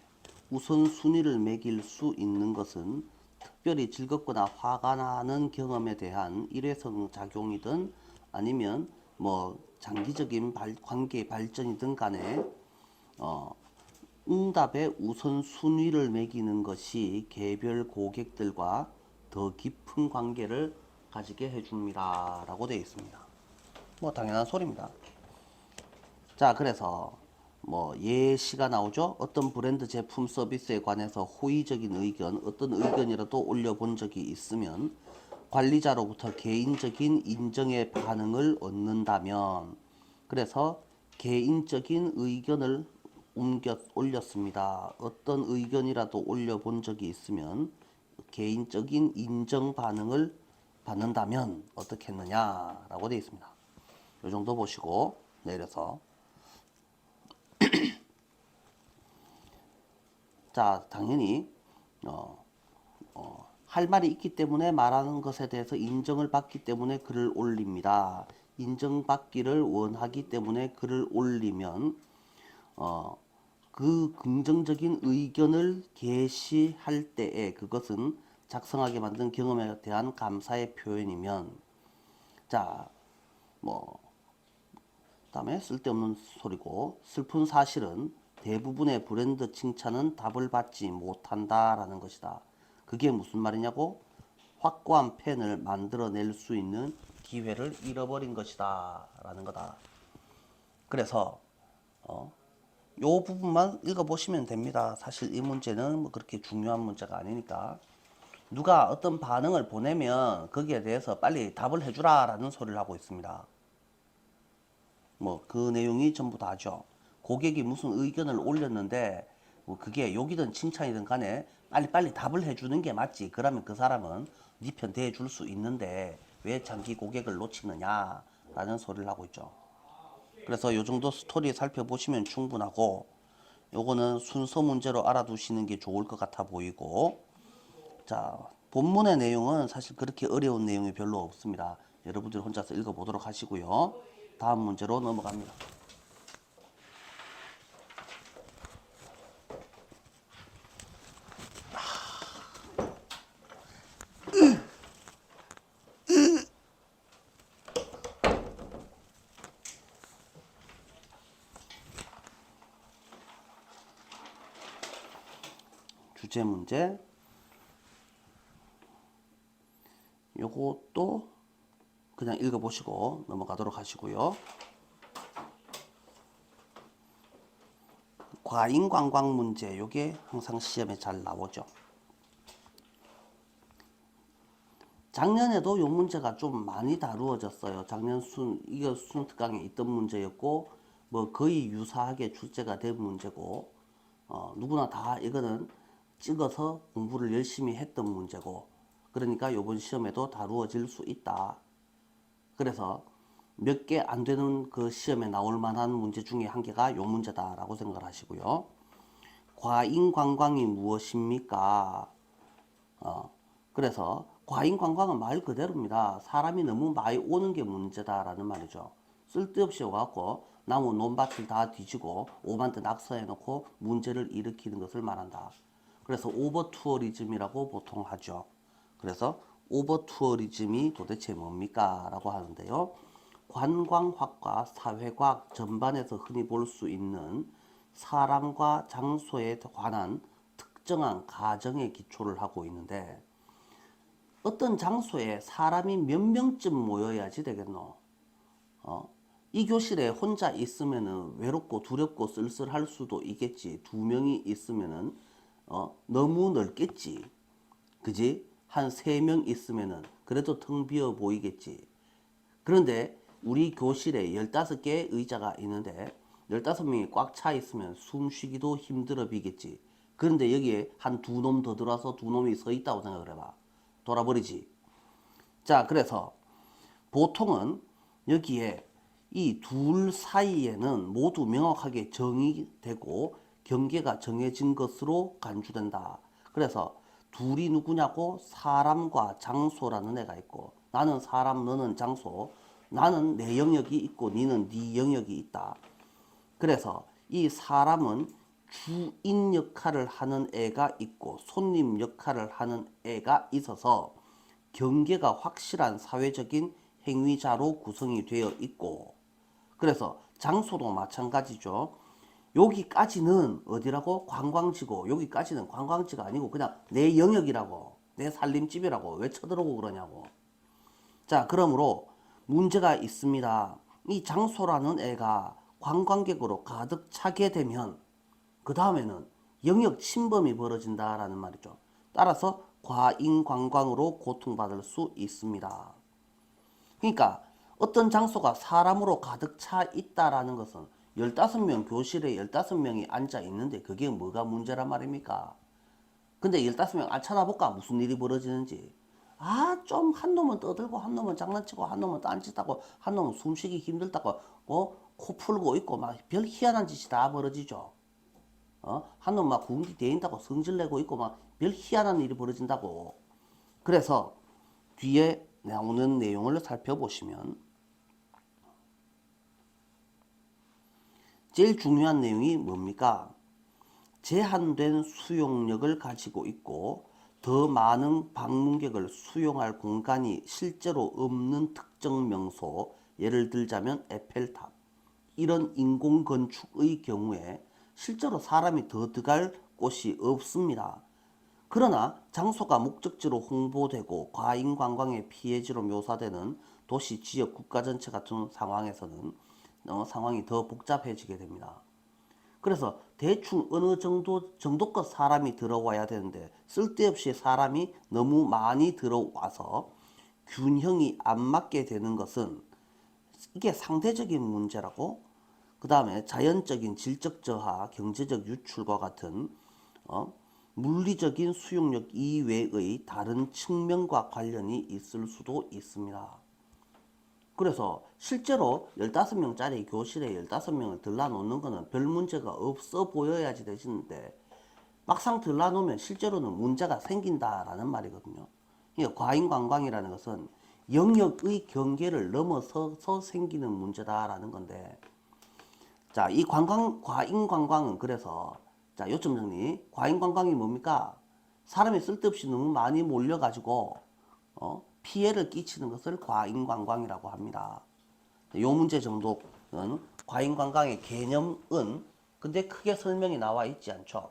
[SPEAKER 1] 우선순위를 매길 수 있는 것은 특별히 즐겁거나 화가 나는 경험에 대한 일회성 작용이든 아니면 뭐 장기적인 관계 발전이든 간에 응답의 우선순위를 매기는 것이 개별 고객들과 더 깊은 관계를 가지게 해줍니다. 라고 되어 있습니다. 뭐 당연한 소리입니다. 자, 그래서 뭐 예시가 나오죠. 어떤 브랜드 제품 서비스에 관해서 호의적인 의견, 어떤 의견이라도 올려본 적이 있으면 관리자로부터 개인적인 인정의 반응을 얻는다면, 그래서 개인적인 의견을 올렸습니다. 어떤 의견이라도 올려본 적이 있으면 개인적인 인정 반응을 받는다면 어떻게 했느냐라고 되어 있습니다. 이 정도 보시고 내려서 자, 당연히 할 말이 있기 때문에 말하는 것에 대해서 인정을 받기 때문에 글을 올립니다. 인정받기를 원하기 때문에 글을 올리면 그 긍정적인 의견을 게시할 때에 그것은 작성하게 만든 경험에 대한 감사의 표현이면, 자, 뭐 다음에 쓸데없는 소리고, 슬픈 사실은 대부분의 브랜드 칭찬은 답을 받지 못한다라는 것이다. 그게 무슨 말이냐고? 확고한 팬을 만들어낼 수 있는 기회를 잃어버린 것이다 라는 거다. 그래서 요 부분만 읽어보시면 됩니다. 사실 이 문제는 뭐 그렇게 중요한 문제가 아니니까. 누가 어떤 반응을 보내면 거기에 대해서 빨리 답을 해주라 라는 소리를 하고 있습니다. 뭐 그 내용이 전부 다죠. 고객이 무슨 의견을 올렸는데 뭐 그게 욕이든 칭찬이든 간에 빨리빨리 답을 해주는 게 맞지. 그러면 그 사람은 네 편 대해줄 수 있는데 왜 장기 고객을 놓치느냐 라는 소리를 하고 있죠. 그래서 요 정도 스토리 살펴보시면 충분하고, 요거는 순서 문제로 알아두시는 게 좋을 것 같아 보이고, 자, 본문의 내용은 사실 그렇게 어려운 내용이 별로 없습니다. 여러분들 혼자서 읽어보도록 하시고요. 다음 문제로 넘어갑니다. 주제 문제. 요것도 그냥 읽어보시고 넘어가도록 하시고요. 과잉 관광 문제, 요게 항상 시험에 잘 나오죠. 작년에도 요 문제가 좀 많이 다루어졌어요. 작년 이거 순특강에 있던 문제였고, 뭐 거의 유사하게 출제가 된 문제고, 누구나 다 이거는 찍어서 공부를 열심히 했던 문제고, 그러니까 요번 시험에도 다루어질 수 있다. 그래서 몇 개 안 되는 그 시험에 나올 만한 문제 중에 한 개가 요 문제다라고 생각을 하시고요. 과잉 관광이 무엇입니까? 그래서 과잉 관광은 말 그대로입니다. 사람이 너무 많이 오는 게 문제다라는 말이죠. 쓸데없이 와갖고 나무 논밭을 다 뒤지고 오만테 낙서해놓고 문제를 일으키는 것을 말한다. 그래서 오버 투어리즘이라고 보통 하죠. 그래서 오버 투어리즘이 도대체 뭡니까? 라고 하는데요. 관광학과 사회과학 전반에서 흔히 볼 수 있는 사람과 장소에 관한 특정한 가정에 기초를 하고 있는데, 어떤 장소에 사람이 몇 명쯤 모여야지 되겠노? 이 교실에 혼자 있으면은 외롭고 두렵고 쓸쓸할 수도 있겠지. 두 명이 있으면은 너무 넓겠지. 그지? 한 세 명 있으면은 그래도 텅 비어 보이겠지. 그런데 우리 교실에 15개의 의자가 있는데 15명이 꽉 차 있으면 숨 쉬기도 힘들어 비겠지. 그런데 여기에 한 두 놈 더 들어와서 두 놈이 서 있다고 생각을 해봐. 돌아버리지. 자, 그래서 보통은 여기에 이 둘 사이에는 모두 명확하게 정의되고 경계가 정해진 것으로 간주된다. 그래서 둘이 누구냐고 사람과 장소라는 애가 있고, 나는 사람, 너는 장소, 나는 내 영역이 있고 니는 네 영역이 있다. 그래서 이 사람은 주인 역할을 하는 애가 있고 손님 역할을 하는 애가 있어서 경계가 확실한 사회적인 행위자로 구성이 되어 있고, 그래서 장소도 마찬가지죠. 여기까지는 어디라고? 관광지고, 여기까지는 관광지가 아니고 그냥 내 영역이라고, 내 살림집이라고 왜 쳐들어오고 그러냐고. 자, 그러므로 문제가 있습니다. 이 장소라는 애가 관광객으로 가득 차게 되면 그 다음에는 영역 침범이 벌어진다라는 말이죠. 따라서 과잉 관광으로 고통받을 수 있습니다. 그러니까 어떤 장소가 사람으로 가득 차 있다라는 것은 15명 교실에 15명이 앉아 있는데 그게 뭐가 문제란 말입니까? 근데 15명 앉혀놔 볼까? 무슨 일이 벌어지는지. 아, 좀 한 놈은 떠들고 한 놈은 장난치고 한 놈은 딴짓하고 한 놈은 숨쉬기 힘들다고 코 풀고 있고 막 별 희한한 짓이 다 벌어지죠. 한 놈 막 군기 대인다고 성질내고 있고 막 별 희한한 일이 벌어진다고. 그래서 뒤에 나오는 내용을 살펴보시면 제일 중요한 내용이 뭡니까? 제한된 수용력을 가지고 있고 더 많은 방문객을 수용할 공간이 실제로 없는 특정 명소, 예를 들자면 에펠탑, 이런 인공건축의 경우에 실제로 사람이 더 들어갈 곳이 없습니다. 그러나 장소가 목적지로 홍보되고 과잉 관광의 피해지로 묘사되는 도시, 지역, 국가 전체 같은 상황에서는 상황이 더 복잡해지게 됩니다. 그래서 대충 어느 정도껏 사람이 들어와야 되는데 쓸데없이 사람이 너무 많이 들어와서 균형이 안 맞게 되는 것은 이게 상대적인 문제라고. 그 다음에 자연적인 질적 저하, 경제적 유출과 같은 물리적인 수용력 이외의 다른 측면과 관련이 있을 수도 있습니다. 그래서 실제로 15명짜리 교실에 15명을 들러놓는 거는 별 문제가 없어 보여야지 되시는데 막상 들러놓으면 실제로는 문제가 생긴다라는 말이거든요. 그러니까 과잉관광이라는 것은 영역의 경계를 넘어서서 생기는 문제다라는 건데, 자, 이 과잉관광은 그래서, 자, 요점 정리. 과잉관광이 뭡니까? 사람이 쓸데없이 너무 많이 몰려가지고 피해를 끼치는 것을 과잉관광이라고 합니다. 요 문제 정도는 과잉관광의 개념은 근데 크게 설명이 나와 있지 않죠.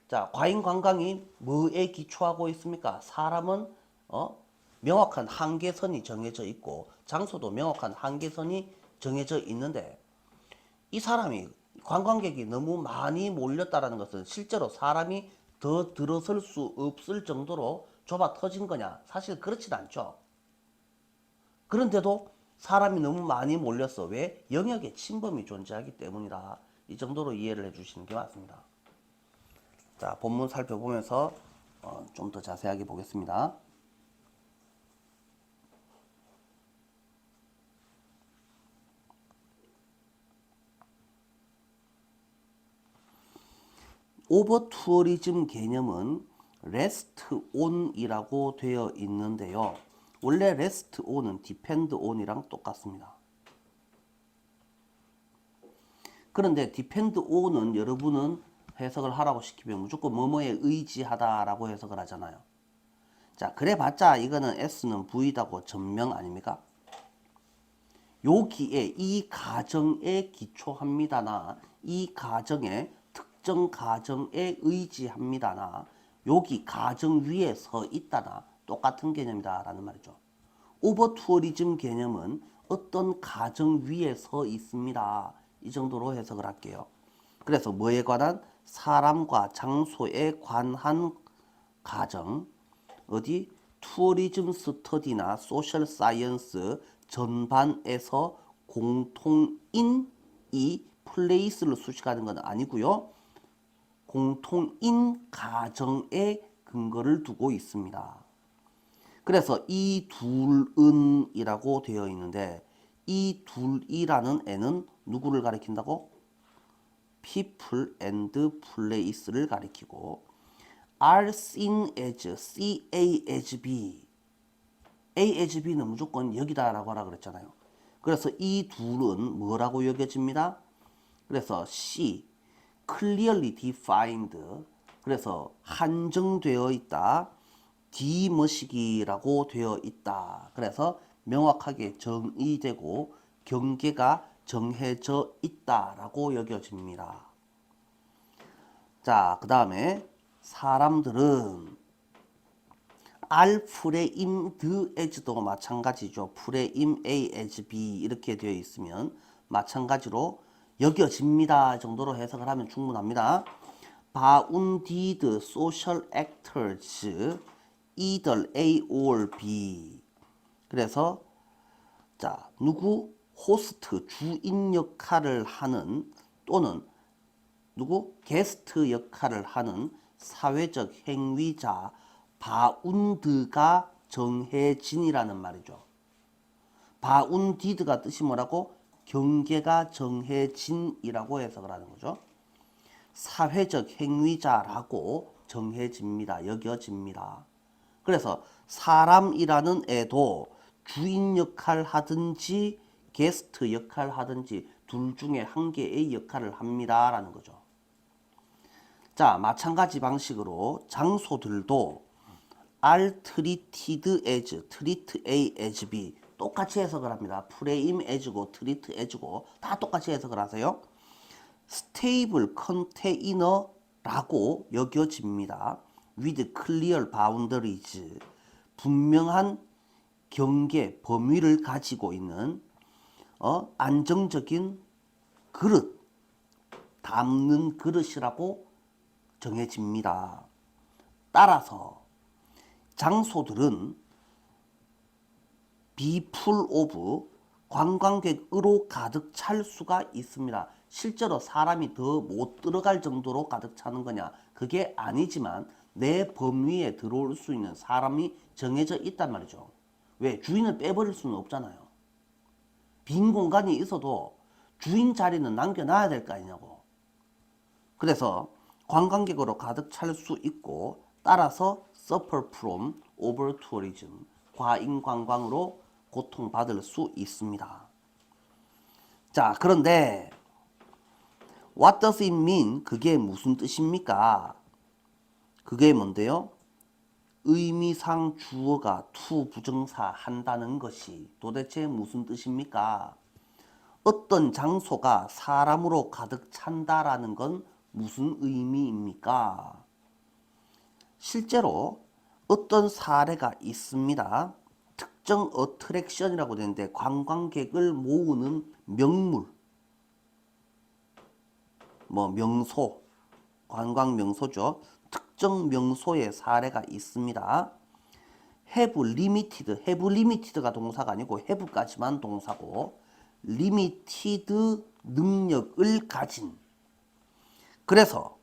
[SPEAKER 1] 자, 과잉관광이 뭐에 기초하고 있습니까? 사람은 명확한 한계선이 정해져 있고 장소도 명확한 한계선이 정해져 있는데, 이 사람이 관광객이 너무 많이 몰렸다라는 것은 실제로 사람이 더 들어설 수 없을 정도로 좁아 터진 거냐? 사실 그렇진 않죠. 그런데도 사람이 너무 많이 몰렸어. 왜? 영역에 침범이 존재하기 때문이다. 이 정도로 이해를 해주시는 게 맞습니다. 자, 본문 살펴보면서 좀 더 자세하게 보겠습니다. 오버 투어리즘 개념은 레스트 온이라고 되어 있는데요. 원래 레스트 온은 디펜드 온이랑 똑같습니다. 그런데 depend on은 여러분은 해석을 하라고 시키면 무조건 뭐뭐에 의지하다라고 해석을 하잖아요. 자, 그래봤자 이거는 S는 V다고 전명 아닙니까? 여기에 이 가정에 기초합니다나 이 가정에 특정 가정에 의지합니다나 여기 가정 위에 서 있다나 똑같은 개념이다 라는 말이죠. 오버 투어리즘 개념은 어떤 가정 위에 서 있습니다. 이 정도로 해석을 할게요. 그래서 뭐에 관한? 사람과 장소에 관한 가정, 어디? 투어리즘 스터디나 소셜 사이언스 전반에서 공통인 이 플레이스를 수식하는 건 아니고요. 공통인 가정에 근거를 두고 있습니다. 그래서 이 둘은이라고 되어 있는데 이 둘이라는 애는 누구를 가리킨다고? people and place를 가리키고 are seen as, see A as B. A as B는 무조건 여기다라고 하라 그랬잖아요. 그래서 이 둘은 뭐라고 여겨집니다? 그래서 C, clearly defined. 그래서 한정되어 있다. D 뭐시기라고 되어 있다. 그래서 명확하게 정의되고 경계가 정해져 있다라고 여겨집니다. 자, 그 다음에 사람들은 R 프레임 드 as도 마찬가지죠. 프레임 A as B 이렇게 되어 있으면 마찬가지로 여겨집니다 정도로 해석을 하면 충분합니다. Bounded social actors either A or B. 그래서 자, 누구? 호스트, 주인 역할을 하는 또는 누구? 게스트 역할을 하는 사회적 행위자 바운드가 정해진이라는 말이죠. 바운디드가 뜻이 뭐라고? 경계가 정해진이라고 해석을 하는 거죠. 사회적 행위자라고 정해집니다. 여겨집니다. 그래서 사람이라는 애도 주인 역할 하든지 게스트 역할 하든지 둘 중에 한 개의 역할을 합니다 라는 거죠. 자, 마찬가지 방식으로 장소들도 are treated as, treat A as B 똑같이 해석을 합니다. frame as고 treat as고 다 똑같이 해석을 하세요. stable container라고 여겨집니다. with clear boundaries 분명한 경계, 범위를 가지고 있는 안정적인 그릇, 담는 그릇이라고 정해집니다. 따라서 장소들은 be full of 관광객으로 가득 찰 수가 있습니다. 실제로 사람이 더 못 들어갈 정도로 가득 차는 거냐? 그게 아니지만 내 범위에 들어올 수 있는 사람이 정해져 있단 말이죠. 왜? 주인을 빼버릴 수는 없잖아요. 빈 공간이 있어도 주인 자리는 남겨놔야 될 거 아니냐고. 그래서 관광객으로 가득 찰 수 있고 따라서 suffer from over tourism 과잉 관광으로 고통받을 수 있습니다. 자, 그런데 what does it mean? 그게 무슨 뜻입니까? 그게 뭔데요? 의미상 주어가 to 부정사 한다는 것이 도대체 무슨 뜻입니까? 어떤 장소가 사람으로 가득 찬다라는 건 무슨 의미입니까? 실제로 어떤 사례가 있습니다. 특정 어트랙션이라고 되는데 관광객을 모으는 명물, 명소, 관광 명소죠. 특정 명소의 사례가 있습니다. have limited가 동사가 아니고 have까지만 동사고 limited 능력을 가진. 그래서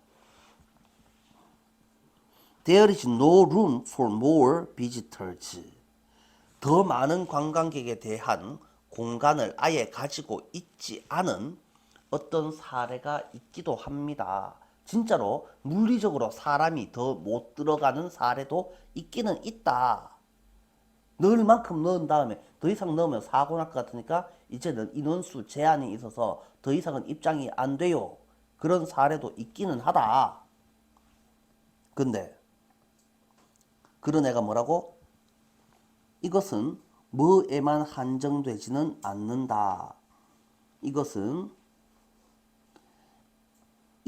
[SPEAKER 1] there is no room for more visitors. 더 많은 관광객에 대한 공간을 아예 가지고 있지 않은 어떤 사례가 있기도 합니다. 진짜로 물리적으로 사람이 더 못 들어가는 사례도 있기는 있다. 넣을 만큼 넣은 다음에 더 이상 넣으면 사고 날 것 같으니까 이제는 인원수 제한이 있어서 더 이상은 입장이 안 돼요. 그런 사례도 있기는 하다. 근데 그런 애가 뭐라고? 이것은 뭐에만 한정되지는 않는다. 이것은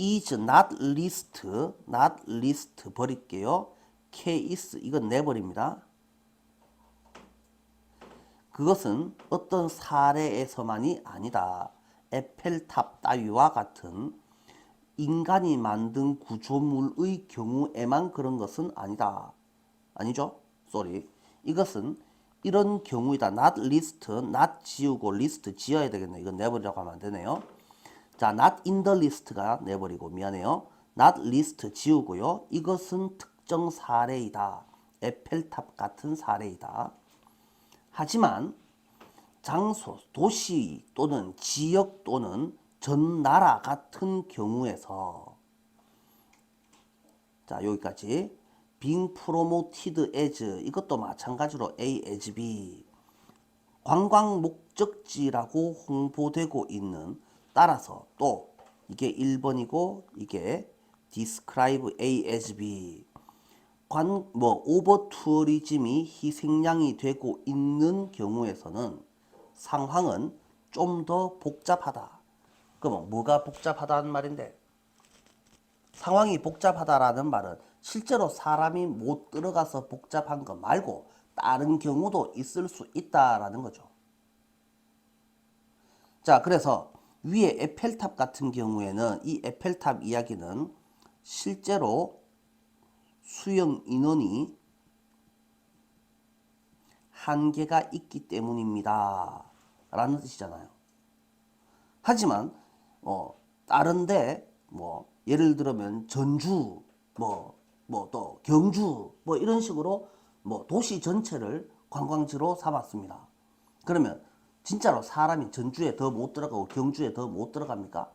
[SPEAKER 1] is not list 버릴게요. case 이건 내버립니다. 그것은 어떤 사례에서만이 아니다. 에펠탑 따위와 같은 인간이 만든 구조물의 경우에만 그런 것은 아니다. 아니죠? sorry. 이것은 이런 경우이다. not list, not 지우고 list 지어야 되겠네. 이건 내버리라고 하면 안 되네요. 자, not in the list가 내버리고 미안해요. not list 지우고요. 이것은 특정 사례이다. 에펠탑 같은 사례이다. 하지만 장소, 도시 또는 지역 또는 전 나라 같은 경우에서 자, 여기까지 being promoted as 이것도 마찬가지로 A as B 관광 목적지라고 홍보되고 있는 따라서 또 이게 1번이고 이게 describe A as B 오버 투어리즘이 희생양이 되고 있는 경우에서는 상황은 좀 더 복잡하다. 그럼 뭐가 복잡하다는 말인데? 상황이 복잡하다라는 말은 실제로 사람이 못 들어가서 복잡한 거 말고 다른 경우도 있을 수 있다라는 거죠. 자, 그래서 위에 에펠탑 같은 경우에는 이 에펠탑 이야기는 실제로 수용 인원이 한계가 있기 때문입니다. 라는 뜻이잖아요. 하지만 다른데 예를 들면 전주 또 경주 이런 식으로 도시 전체를 관광지로 삼았습니다. 그러면 진짜로 사람이 전주에 더 못 들어가고 경주에 더 못 들어갑니까?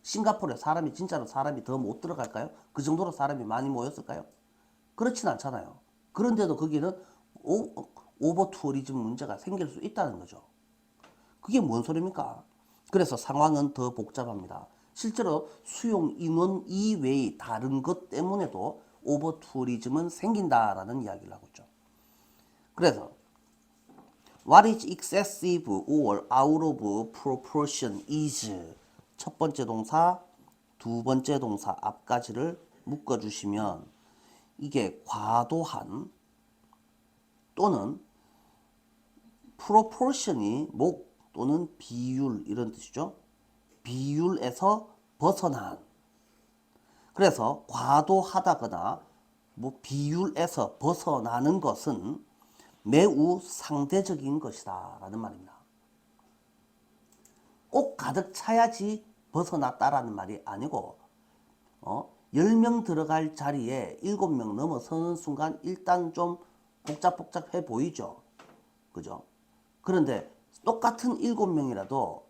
[SPEAKER 1] 싱가포르에 진짜로 사람이 더 못 들어갈까요? 그 정도로 사람이 많이 모였을까요? 그렇진 않잖아요. 그런데도 거기는 오버 투어리즘 문제가 생길 수 있다는 거죠. 그게 뭔 소리입니까? 그래서 상황은 더 복잡합니다. 실제로 수용 인원 이외의 다른 것 때문에도 오버 투어리즘은 생긴다라는 이야기를 하고 있죠. 그래서 What is excessive or out of proportion is 첫 번째 동사, 두 번째 동사 앞까지를 묶어주시면 이게 과도한 또는 proportion이 목 또는 비율 이런 뜻이죠. 비율에서 벗어난. 그래서 과도하다거나 비율에서 벗어나는 것은 매우 상대적인 것이다 라는 말입니다. 꼭 가득 차야지 벗어났다라는 말이 아니고 10명 들어갈 자리에 7명 넘어서는 순간 일단 좀 복잡해 보이죠. 그죠? 그런데 똑같은 7명이라도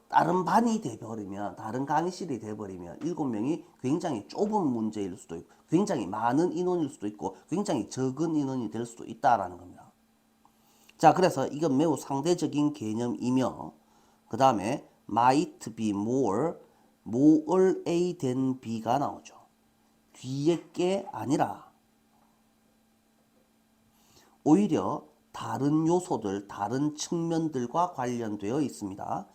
[SPEAKER 1] 다른 반이 돼버리면, 다른 강의실이 돼버리면 7명이 굉장히 좁은 문제일 수도 있고, 굉장히 많은 인원일 수도 있고, 굉장히 적은 인원이 될 수도 있다라는 겁니다. 자, 그래서 이건 매우 상대적인 개념이며, 그 다음에 might be more A than B가 나오죠. 뒤에 게 아니라 오히려 다른 요소들, 다른 측면들과 관련되어 있습니다.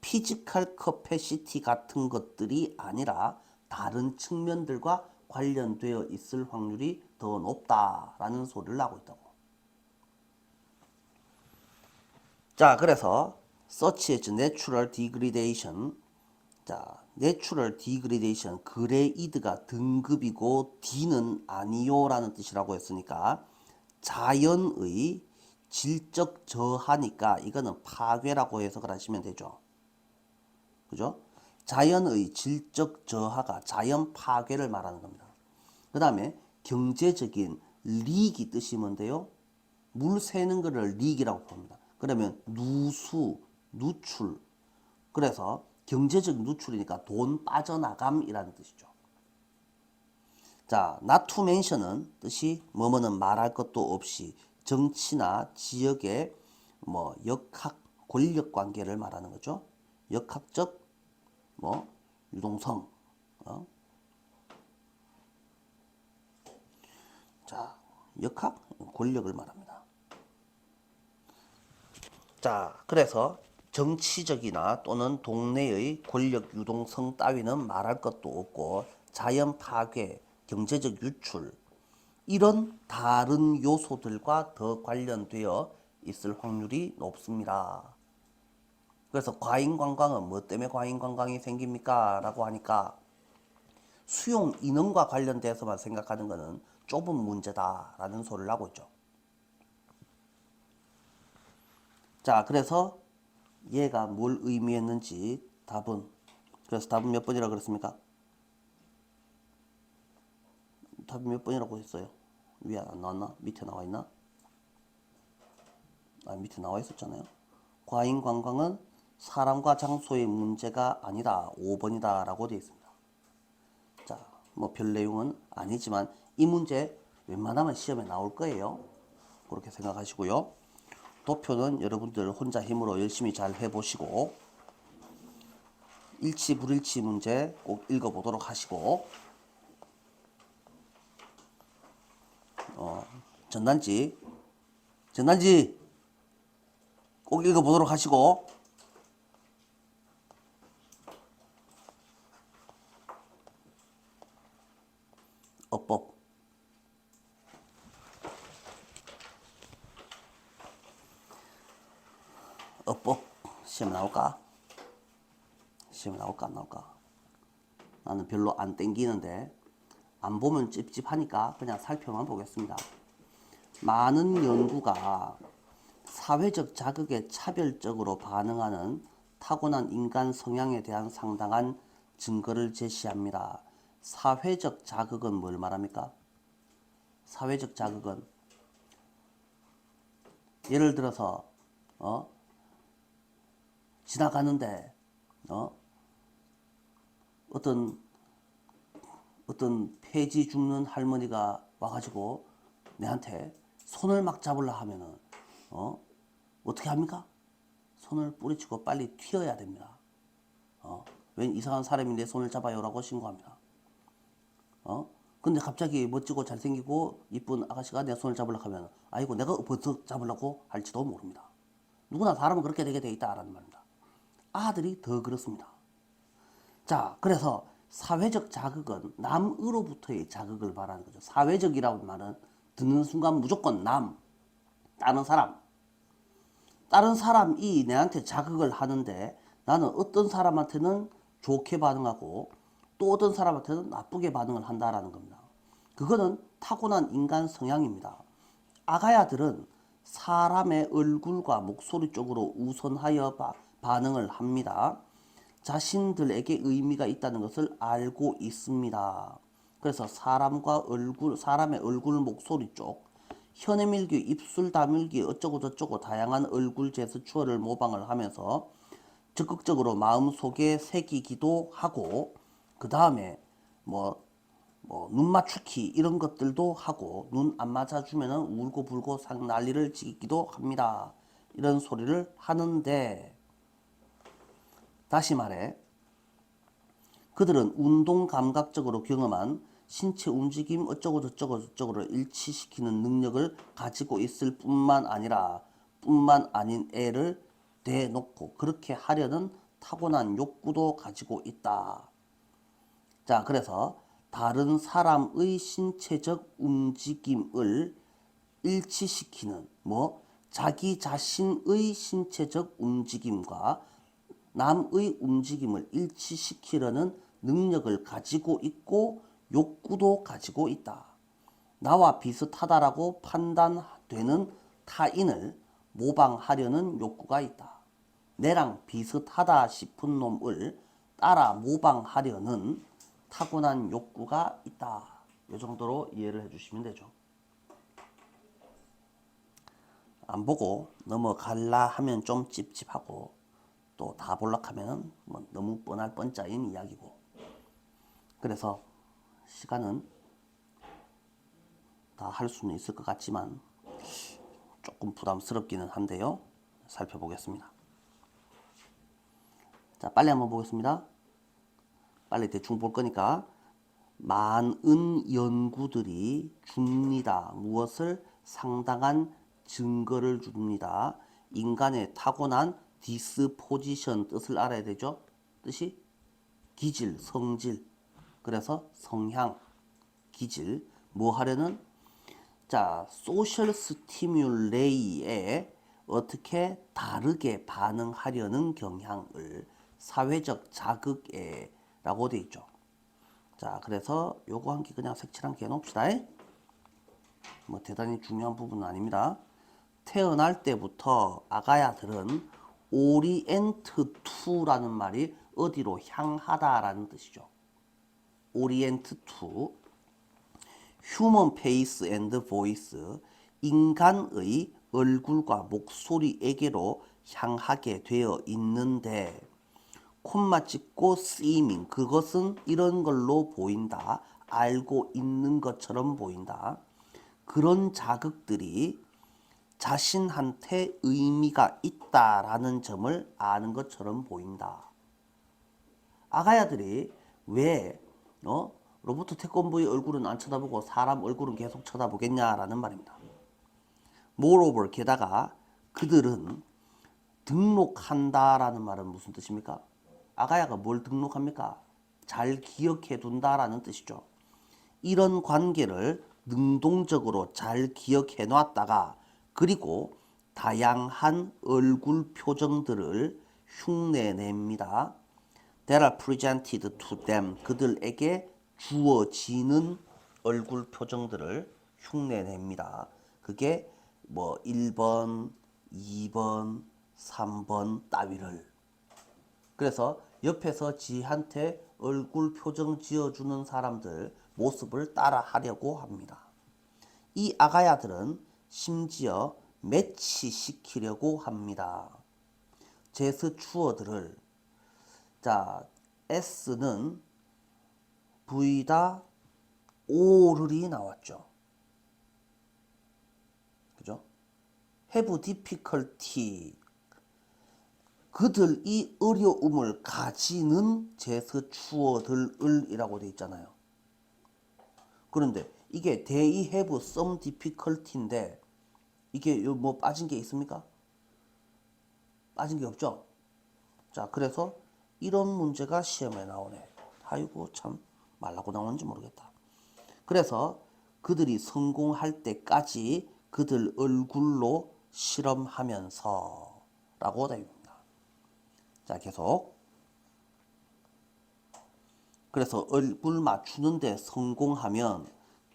[SPEAKER 1] 피지컬 커패시티 같은 것들이 아니라 다른 측면들과 관련되어 있을 확률이 더 높다라는 소리를 하고 있다고. 자, 그래서 such as natural degradation. 자, natural degradation, 그레이드가 등급이고 D는 아니요라는 뜻이라고 했으니까 자연의 질적 저하니까 이거는 파괴라고 해석을 하시면 되죠. 그죠? 자연의 질적 저하가 자연 파괴를 말하는 겁니다. 그 다음에 경제적인 리익이 뜻이 뭔데요? 물 새는 거를 리익이라고 봅니다. 그러면 누수, 누출. 그래서 경제적 누출이니까 돈 빠져나감이라는 뜻이죠. 자, not to mention은 뜻이 뭐뭐는 말할 것도 없이 정치나 지역의 뭐 역학 권력 관계를 말하는 거죠. 역학적 뭐 유동성. 자, 역학 권력을 말합니다. 자, 그래서 정치적이나 또는 동네의 권력 유동성 따위는 말할 것도 없고 자연 파괴, 경제적 유출 이런 다른 요소들과 더 관련되어 있을 확률이 높습니다. 그래서 과잉 관광은 뭐 때문에 과잉 관광이 생깁니까? 라고 하니까 수용 인원과 관련돼서만 생각하는 것은 좁은 문제다라는 소리를 하고 있죠. 자, 그래서 얘가 뭘 의미했는지 그래서 답은 몇 번이라고 그랬습니까? 답이 몇 번이라고 했어요? 위에 안 나왔나? 밑에 나와 있나? 밑에 나와 있었잖아요. 과잉 관광은 사람과 장소의 문제가 아니다. 5번이다 라고 되어 있습니다. 자, 뭐 별 내용은 아니지만 이 문제 웬만하면 시험에 나올 거예요. 그렇게 생각하시고요. 도표는 여러분들 혼자 힘으로 열심히 잘 해보시고 일치 불일치 문제 꼭 읽어보도록 하시고 전단지 꼭 읽어보도록 하시고 어법 시험 나올까? 시험 나올까 안 나올까? 나는 별로 안 땡기는데 안 보면 찝찝하니까 그냥 살펴만 보겠습니다. 많은 연구가 사회적 자극에 차별적으로 반응하는 타고난 인간 성향에 대한 상당한 증거를 제시합니다. 사회적 자극은 뭘 말합니까? 사회적 자극은 예를 들어서 지나가는데 어떤 폐지 죽는 할머니가 와가지고 내한테 손을 막 잡으려 하면은 어떻게 합니까? 손을 뿌리치고 빨리 튀어야 됩니다. 웬 이상한 사람이 내 손을 잡아요라고 신고합니다. 근데 갑자기 멋지고 잘생기고 이쁜 아가씨가 내 손을 잡으려고 하면 아이고 내가 벌써 잡으려고 할지도 모릅니다. 누구나 사람은 그렇게 되게 돼 있다라는 말입니다. 아들이 더 그렇습니다. 자, 그래서 사회적 자극은 남으로부터의 자극을 말하는 거죠. 사회적이라는 말은 듣는 순간 무조건 다른 사람이 내한테 자극을 하는데 나는 어떤 사람한테는 좋게 반응하고 또 어떤 사람한테는 나쁘게 반응을 한다라는 겁니다. 그거는 타고난 인간 성향입니다. 아가야들은 사람의 얼굴과 목소리 쪽으로 우선하여 반응을 합니다. 자신들에게 의미가 있다는 것을 알고 있습니다. 그래서 사람의 얼굴, 목소리 쪽, 혀내 밀기, 입술 다물기, 어쩌고 저쩌고 다양한 얼굴 제스처를 모방을 하면서 적극적으로 마음속에 새기기도 하고, 그 다음에 눈 맞추기 이런 것들도 하고, 눈 안 맞아주면 울고 불고 상 난리를 치기도 합니다. 이런 소리를 하는데, 다시 말해 그들은 운동 감각적으로 경험한 신체 움직임 어쩌고 저쩌고를 일치시키는 능력을 가지고 있을 뿐만 아닌 애를 대놓고 그렇게 하려는 타고난 욕구도 가지고 있다. 자, 그래서 다른 사람의 신체적 움직임을 일치시키는 자기 자신의 신체적 움직임과 남의 움직임을 일치시키려는 능력을 가지고 있고 욕구도 가지고 있다. 나와 비슷하다라고 판단되는 타인을 모방하려는 욕구가 있다. 내랑 비슷하다 싶은 놈을 따라 모방하려는 타고난 욕구가 있다. 이 정도로 이해를 해주시면 되죠. 안 보고 넘어갈라 하면 좀 찝찝하고 또 다 볼락 하면 너무 뻔할 뻔짜인 이야기고, 그래서 시간은 다 할 수는 있을 것 같지만 조금 부담스럽기는 한데요. 살펴보겠습니다. 자, 빨리 한번 보겠습니다. 빨리 대충 볼 거니까. 많은 연구들이 줍니다. 무엇을? 상당한 증거를 줍니다. 인간의 타고난 디스포지션 뜻을 알아야 되죠. 뜻이 기질, 성질. 그래서 성향, 기질. 뭐 하려는? 자, 소셜 스티뮬레이에 어떻게 다르게 반응하려는 경향을 사회적 자극에 라고 되어 있죠. 자, 그래서 요거 한 개 그냥 색칠한 개 놓읍시다. 뭐 대단히 중요한 부분은 아닙니다. 태어날 때부터 아가야들은 오리엔트 투라는 말이 어디로 향하다라는 뜻이죠. 오리엔트 투, 휴먼 페이스 앤드 보이스, 인간의 얼굴과 목소리에게로 향하게 되어 있는데, 콤마 찍고 seeming, 그것은 이런 걸로 보인다. 알고 있는 것처럼 보인다. 그런 자극들이 자신한테 의미가 있다라는 점을 아는 것처럼 보인다. 아가야들이 왜 로버트 태권브의 얼굴은 안 쳐다보고 사람 얼굴은 계속 쳐다보겠냐라는 말입니다. Moreover, 게다가 그들은 등록한다라는 말은 무슨 뜻입니까? 아가야가 뭘 등록합니까? 잘 기억해 둔다라는 뜻이죠. 이런 관계를 능동적으로 잘 기억해 놨다가 그리고 다양한 얼굴 표정들을 흉내냅니다. That are presented to them. 그들에게 주어지는 얼굴 표정들을 흉내냅니다. 그게 뭐 1번, 2번, 3번 따위를. 그래서 옆에서 지한테 얼굴 표정 지어주는 사람들 모습을 따라 하려고 합니다. 이 아가야들은 심지어 매치시키려고 합니다. 제스처들을. 자, S는 V다 오를이 나왔죠. 그죠? have difficulty. 그들이 어려움을 가지는 제스처들을 이라고 되어 있잖아요. 그런데 이게 they have some difficulty인데 이게 뭐 빠진 게 있습니까? 빠진 게 없죠? 자, 그래서 이런 문제가 시험에 나오네. 아이고 참 말라고 나오는지 모르겠다. 그래서 그들이 성공할 때까지 그들 얼굴로 실험하면서 라고 되어 있습니다. 자, 계속. 그래서 얼굴 맞추는데 성공하면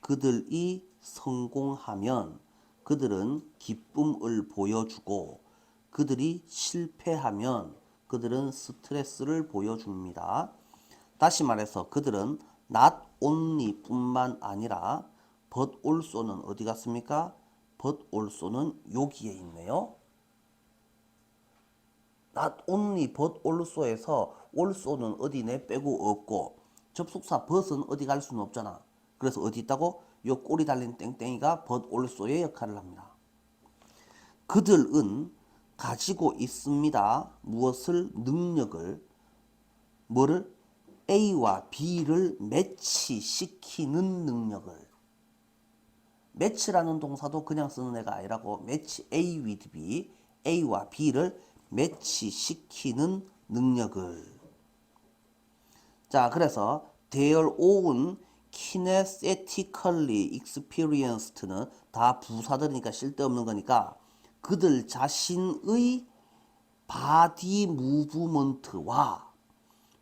[SPEAKER 1] 그들이 성공하면 그들은 기쁨을 보여주고 그들이 실패하면 그들은 스트레스를 보여줍니다. 다시 말해서 그들은 not only 뿐만 아니라 but also는 어디 갔습니까? but also는 여기에 있네요. not only but also에서 also는 어디네 빼고 없고 접속사 but은 어디 갈 수는 없잖아. 그래서 어디 있다고? 요 꼬리 달린 땡땡이가 but also의 역할을 합니다. 그들은 가지고 있습니다. 무엇을? 능력을. 뭐를? A와 B를 매치시키는 능력을. 매치라는 동사도 그냥 쓰는 애가 아니라고 매치 A with B, A와 B를 매치시키는 능력을. 자, 그래서 their own kinesthetically experienced는 다 부사들이니까 쓸데없는 거니까 그들 자신의 body movement와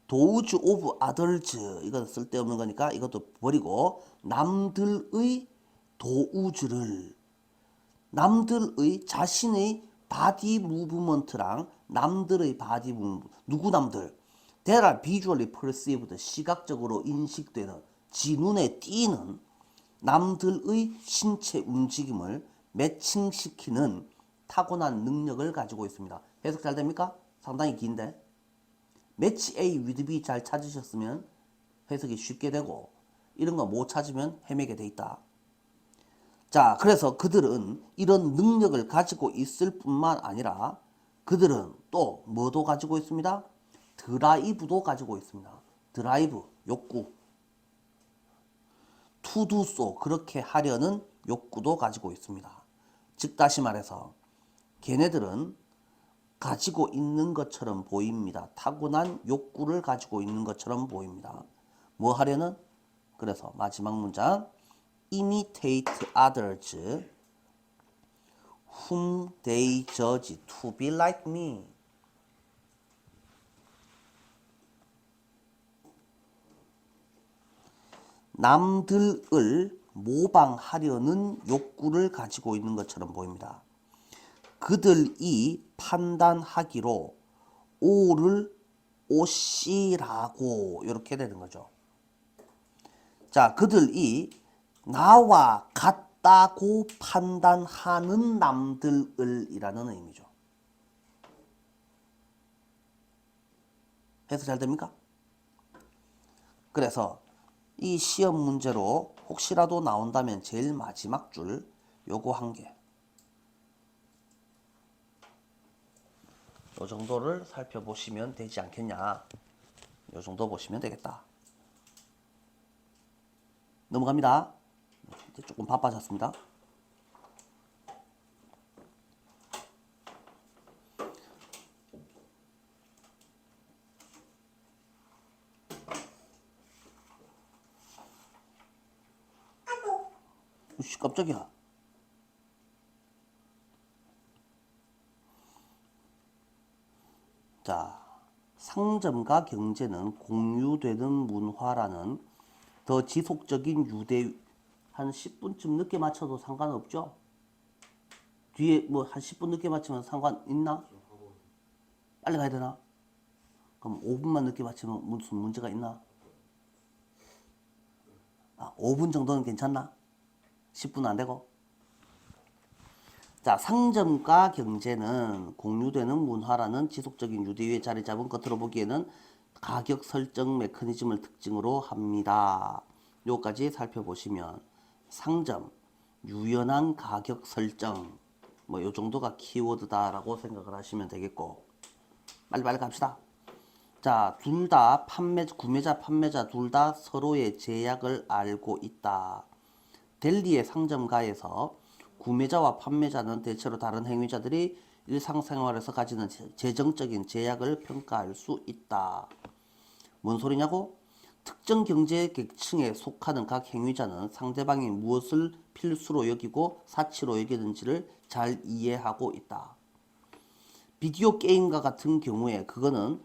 [SPEAKER 1] those of others, 이건 쓸데없는 거니까 이것도 버리고 남들의 도우즈를, 남들의 자신의 바디 무브먼트랑 남들의 바디 무브먼트, 누구 남들? That are visually perceived, 시각적으로 인식되는, 지 눈에 띄는 남들의 신체 움직임을 매칭시키는 타고난 능력을 가지고 있습니다. 해석 잘 됩니까? 상당히 긴데. 매치 A with B 잘 찾으셨으면 해석이 쉽게 되고 이런 거 못 찾으면 헤매게 돼 있다. 자, 그래서 그들은 이런 능력을 가지고 있을 뿐만 아니라 그들은 또 뭐도 가지고 있습니다. 드라이브도 가지고 있습니다. 드라이브, 욕구. to do so, 그렇게 하려는 욕구도 가지고 있습니다. 즉 다시 말해서 걔네들은 가지고 있는 것처럼 보입니다. 타고난 욕구를 가지고 있는 것처럼 보입니다. 뭐 하려는? 그래서 마지막 문장 imitate others whom they judge to be like me. 남들을 모방하려는 욕구를 가지고 있는 것처럼 보입니다. 그들이 판단하기로 오를 오시라고 이렇게 되는 거죠. 자, 그들이 나와 같다고 판단하는 남들을이라는 의미죠. 해석 잘 됩니까? 그래서 이 시험 문제로 혹시라도 나온다면 제일 마지막 줄 요거 한 개. 요 정도를 살펴보시면 되지 않겠냐. 요 정도 보시면 되겠다. 넘어갑니다. 이제 조금 바빠졌습니다. 씨, 깜짝이야. 자, 상점과 경제는 공유되는 문화라는 더 지속적인 유대. 한 10분쯤 늦게 맞춰도 상관없죠? 뒤에 뭐 한 10분 늦게 맞추면 상관 있나? 빨리 가야 되나? 그럼 5분만 늦게 맞추면 무슨 문제가 있나? 5분 정도는 괜찮나? 10분 안 되고? 자, 상점과 경제는 공유되는 문화라는 지속적인 유대위에 자리 잡은 겉으로 보기에는 가격 설정 메커니즘을 특징으로 합니다. 요까지 살펴보시면 상점, 유연한 가격 설정, 뭐 요 정도가 키워드다라고 생각을 하시면 되겠고, 빨리빨리 갑시다. 자, 둘 다 구매자, 판매자 둘 다 서로의 제약을 알고 있다. 델리의 상점가에서 구매자와 판매자는 대체로 다른 행위자들이 일상생활에서 가지는 재정적인 제약을 평가할 수 있다. 뭔 소리냐고? 특정 경제계층에 속하는 각 행위자는 상대방이 무엇을 필수로 여기고 사치로 여기는지를 잘 이해하고 있다. 비디오 게임과 같은 경우에 그거는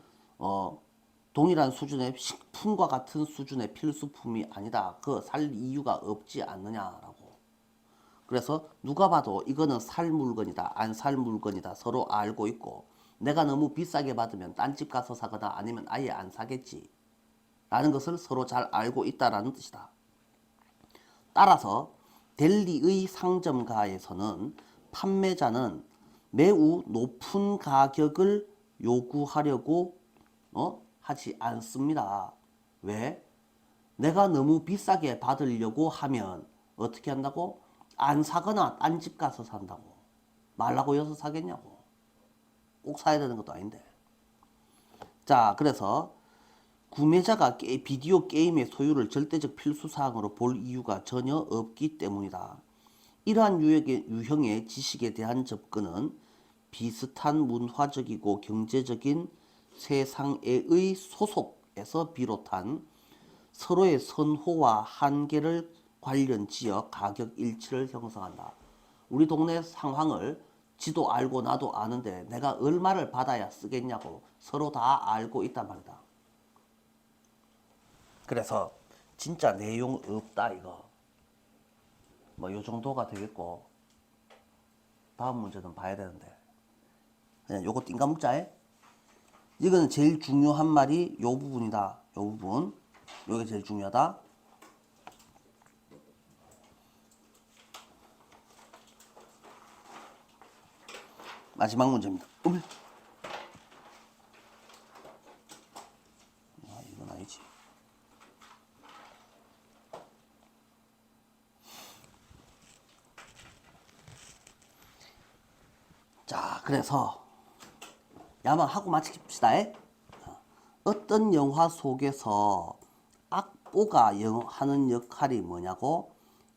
[SPEAKER 1] 동일한 수준의 식품과 같은 수준의 필수품이 아니다. 그 살 이유가 없지 않느냐라고. 그래서 누가 봐도 이거는 살 물건이다, 안 살 물건이다 서로 알고 있고, 내가 너무 비싸게 받으면 딴 집 가서 사거나 아니면 아예 안 사겠지 라는 것을 서로 잘 알고 있다라는 뜻이다. 따라서 델리의 상점가에서는 판매자는 매우 높은 가격을 요구하려고 하지 않습니다. 왜? 내가 너무 비싸게 받으려고 하면 어떻게 한다고? 안 사거나 딴 집 가서 산다고. 말라고 여서 사겠냐고. 꼭 사야 되는 것도 아닌데. 자, 그래서 구매자가 비디오 게임의 소유를 절대적 필수사항으로 볼 이유가 전혀 없기 때문이다. 이러한 유형의 지식에 대한 접근은 비슷한 문화적이고 경제적인 세상에의 소속에서 비롯한 서로의 선호와 한계를 관련 지어 가격 일치를 형성한다. 우리 동네 상황을 지도 알고 나도 아는데 내가 얼마를 받아야 쓰겠냐고 서로 다 알고 있단 말이다. 그래서 진짜 내용 없다 이거. 뭐 요 정도가 되겠고, 다음 문제는 봐야 되는데 그냥 요거 띵가 묵자. 이거는 제일 중요한 말이 요 부분이다. 요 부분. 요게 제일 중요하다. 마지막 문제입니다. 이건 아니지. 자, 그래서 야만 하고 마칩시다. 어떤 영화 속에서 악보가 하는 역할이 뭐냐고?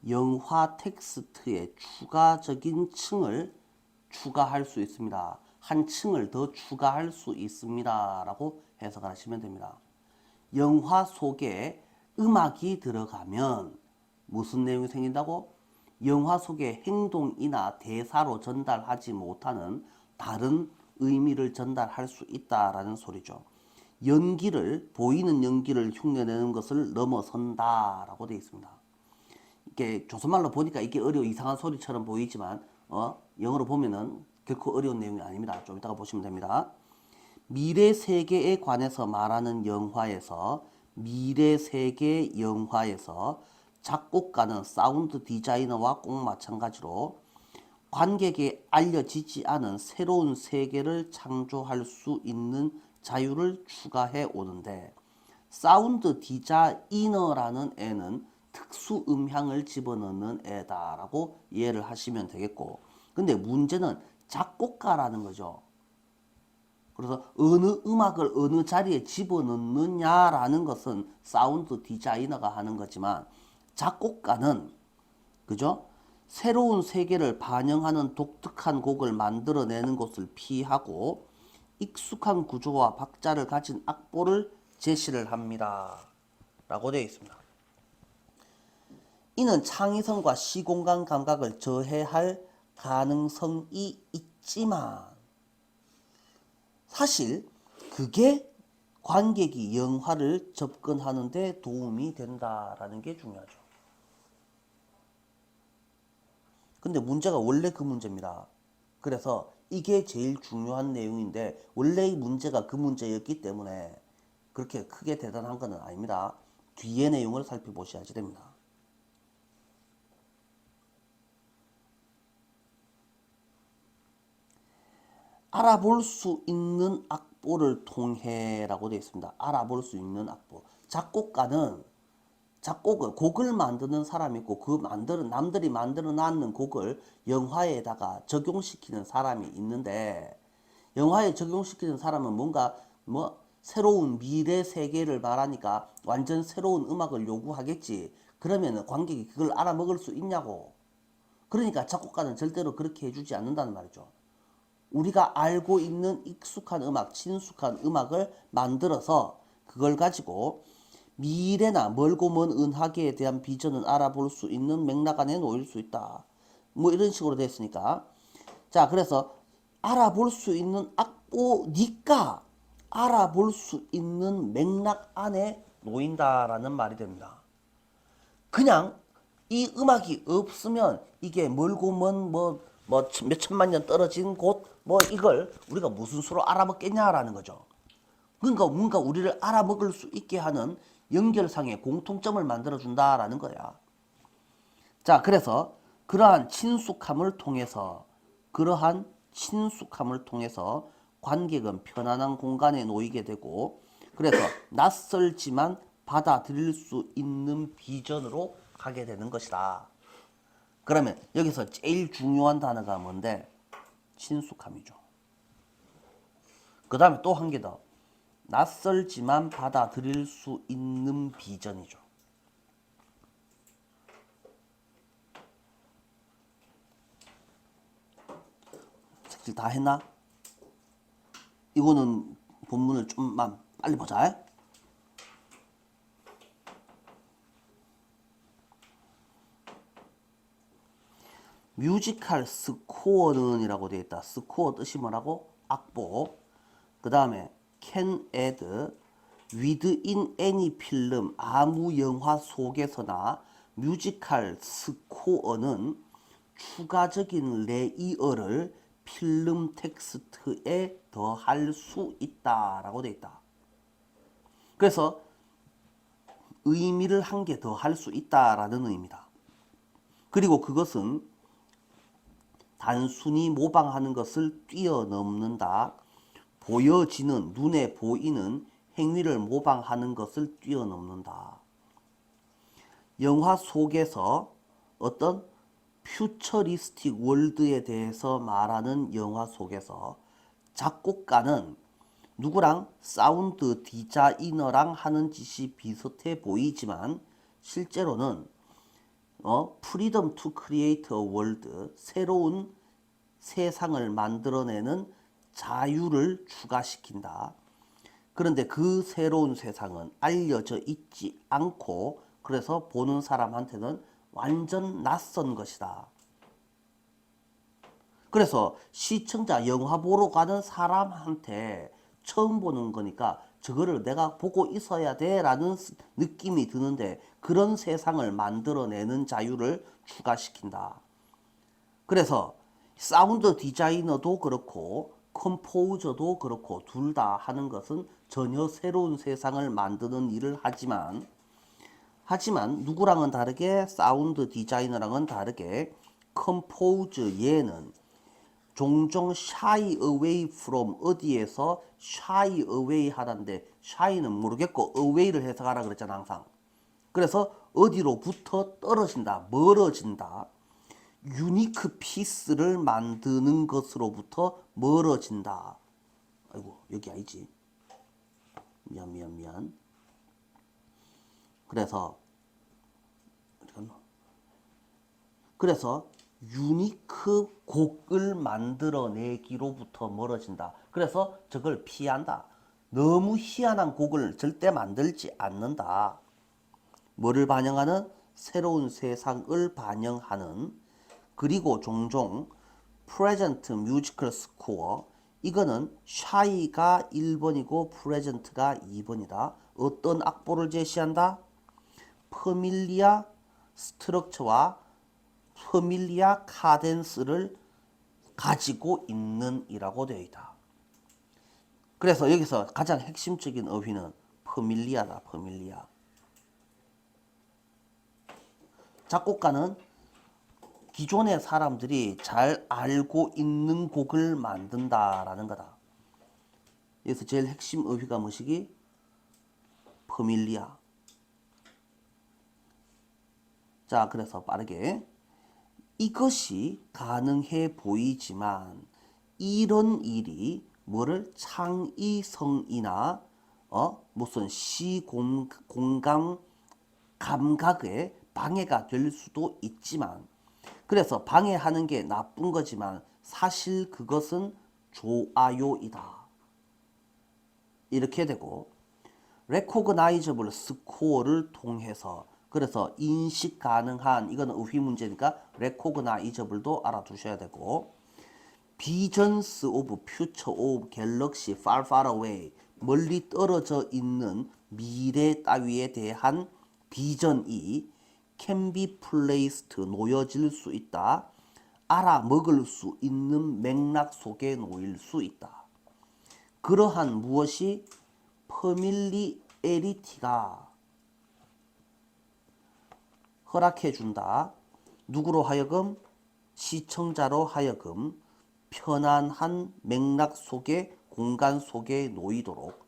[SPEAKER 1] 영화 텍스트에 추가적인 층을 추가할 수 있습니다. 한 층을 더 추가할 수 있습니다. 라고 해석을 하시면 됩니다. 영화 속에 음악이 들어가면 무슨 내용이 생긴다고? 영화 속의 행동이나 대사로 전달하지 못하는 다른 의미를 전달할 수 있다라는 소리죠. 연기를, 보이는 연기를 흉내내는 것을 넘어선다라고 되어 있습니다. 이게 조선말로 보니까 이게 이상한 소리처럼 보이지만 영어로 보면은 결코 어려운 내용이 아닙니다. 좀 이따가 보시면 됩니다. 미래 세계에 관해서 말하는 미래 세계 영화에서 작곡가는 사운드 디자이너와 꼭 마찬가지로 관객에 알려지지 않은 새로운 세계를 창조할 수 있는 자유를 추가해 오는데, 사운드 디자이너라는 애는 특수 음향을 집어넣는 애다라고 이해를 하시면 되겠고, 근데 문제는 작곡가라는 거죠. 그래서 어느 음악을 어느 자리에 집어넣느냐라는 것은 사운드 디자이너가 하는 거지만, 작곡가는 그죠? 새로운 세계를 반영하는 독특한 곡을 만들어내는 것을 피하고 익숙한 구조와 박자를 가진 악보를 제시를 합니다. 라고 되어 있습니다. 이는 창의성과 시공간 감각을 저해할 가능성이 있지만 사실 그게 관객이 영화를 접근하는 데 도움이 된다라는 게 중요하죠. 근데 문제가 원래 그 문제입니다. 그래서 이게 제일 중요한 내용인데 원래 이 문제가 그 문제였기 때문에 그렇게 크게 대단한 건 아닙니다. 뒤의 내용을 살펴보셔야지 됩니다. 알아볼 수 있는 악보를 통해 라고 되어 있습니다. 알아볼 수 있는 악보. 곡을 만드는 사람이 있고 남들이 만들어 놨는 곡을 영화에다가 적용시키는 사람이 있는데, 영화에 적용시키는 사람은 뭔가 새로운 미래 세계를 말하니까 완전 새로운 음악을 요구하겠지. 그러면 관객이 그걸 알아먹을 수 있냐고. 그러니까 작곡가는 절대로 그렇게 해주지 않는다는 말이죠. 우리가 알고 있는 익숙한 음악, 친숙한 음악을 만들어서 그걸 가지고 미래나 멀고 먼 은하계에 대한 비전을 알아볼 수 있는 맥락 안에 놓일 수 있다. 이런 식으로 됐으니까. 자, 그래서 알아볼 수 있는 악보니까 알아볼 수 있는 맥락 안에 놓인다라는 말이 됩니다. 그냥 이 음악이 없으면 이게 멀고 먼 몇 천만 년 떨어진 곳 이걸 우리가 무슨 수로 알아먹겠냐라는 거죠. 그러니까 뭔가 우리를 알아먹을 수 있게 하는 연결상의 공통점을 만들어준다라는 거야. 자, 그래서 그러한 친숙함을 통해서 관객은 편안한 공간에 놓이게 되고, 그래서 낯설지만 받아들일 수 있는 비전으로 가게 되는 것이다. 그러면 여기서 제일 중요한 단어가 뭔데? 친숙함이죠. 그 다음에 또 한 개 더. 낯설지만 받아들일 수 있는 비전이죠. 색칠 다 했나? 이거는 본문을 좀만 빨리 보자. 뮤지컬 스코어는 이라고 되어 있다. 스코어 뜻이 뭐라고? 악보. 그 다음에 can add within any film, 아무 영화 속에서나 뮤지컬 스코어는 추가적인 레이어를 필름 텍스트에 더할 수 있다라고 되어 있다. 그래서 의미를 한 개 더 할 수 있다라는 의미다. 그리고 그것은 단순히 모방하는 것을 뛰어넘는다. 보여지는, 눈에 보이는 행위를 모방하는 것을 뛰어넘는다. 영화 속에서 어떤 퓨처리스틱 월드에 대해서 말하는 영화 속에서 작곡가는 누구랑 사운드 디자이너랑 하는 짓이 비슷해 보이지만 실제로는 프리덤 투 크리에이트 어 월드, 새로운 세상을 만들어내는 자유를 추가시킨다. 그런데 그 새로운 세상은 알려져 있지 않고 그래서 보는 사람한테는 완전 낯선 것이다. 그래서 시청자, 영화 보러 가는 사람한테 처음 보는 거니까 저거를 내가 보고 있어야 돼 라는 느낌이 드는데 그런 세상을 만들어내는 자유를 추가시킨다. 그래서 사운드 디자이너도 그렇고 컴포저도 그렇고 둘 다 하는 것은 전혀 새로운 세상을 만드는 일을 하지만 누구랑은 다르게 사운드 디자이너랑은 다르게 컴포즈 얘는 종종 shy away from 어디에서 shy away 하던데 shy는 모르겠고 away를 해석하라 그랬잖아 항상. 그래서 어디로부터 떨어진다, 멀어진다. 유니크 피스를 만드는 것으로부터 멀어진다. 아이고 여기 아니지. 미안. 그래서 유니크 곡을 만들어내기로부터 멀어진다. 그래서 저걸 피한다. 너무 희한한 곡을 절대 만들지 않는다. 뭐를 반영하는? 새로운 세상을 반영하는. 그리고 종종 프레젠트 뮤지컬 스코어, 이거는 샤이가 1번이고 프레젠트가 2번이다. 어떤 악보를 제시한다? 퍼밀리아 스트럭처와 퍼밀리아 카덴스를 가지고 있는 이라고 되어 있다. 그래서 여기서 가장 핵심적인 어휘는 퍼밀리아다. 퍼밀리아. 작곡가는 기존의 사람들이 잘 알고 있는 곡을 만든다라는 거다. 여기서 제일 핵심 어휘가 뭐시기? 퍼밀리아. 자, 그래서 빠르게 이것이 가능해 보이지만 이런 일이 뭐를 창의성이나 무슨 공감 감각에 방해가 될 수도 있지만 그래서 방해하는 게 나쁜 거지만 사실 그것은 좋아요이다. 이렇게 되고 recognizable score를 통해서 그래서 인식 가능한 이거는 의휘 문제니까 recognizable도 알아두셔야 되고 visions of future of galaxy far far away 멀리 떨어져 있는 미래 따위에 대한 비전이 can be placed 놓여질 수 있다. 알아먹을 수 있는 맥락 속에 놓일 수 있다. 그러한 무엇이 퍼밀리에리티가 허락해준다. 누구로 하여금? 시청자로 하여금 편안한 맥락 속에 공간 속에 놓이도록.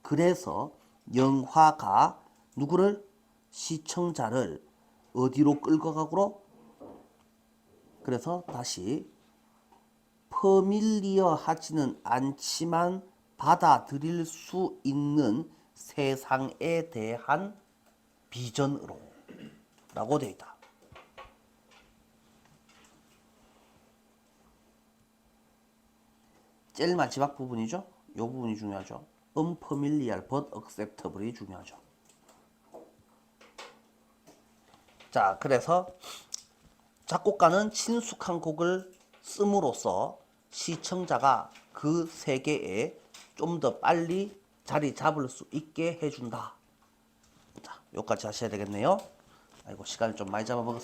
[SPEAKER 1] 그래서 영화가 누구를? 시청자를 어디로 끌고 가고? 그래서 다시 퍼밀리어 하지는 않지만 받아들일 수 있는 세상에 대한 비전으로 라고 되어 있다. 제일 마지막 부분이죠. 이 부분이 중요하죠. unfamiliar but acceptable이 중요하죠. 자, 그래서 작곡가는 친숙한 곡을 씀으로써 시청자가 그 세계에 좀 더 빨리 자리 잡을 수 있게 해준다. 자, 여기까지 하셔야 되겠네요. 아이고, 시간을 좀 많이 잡아먹었습니다.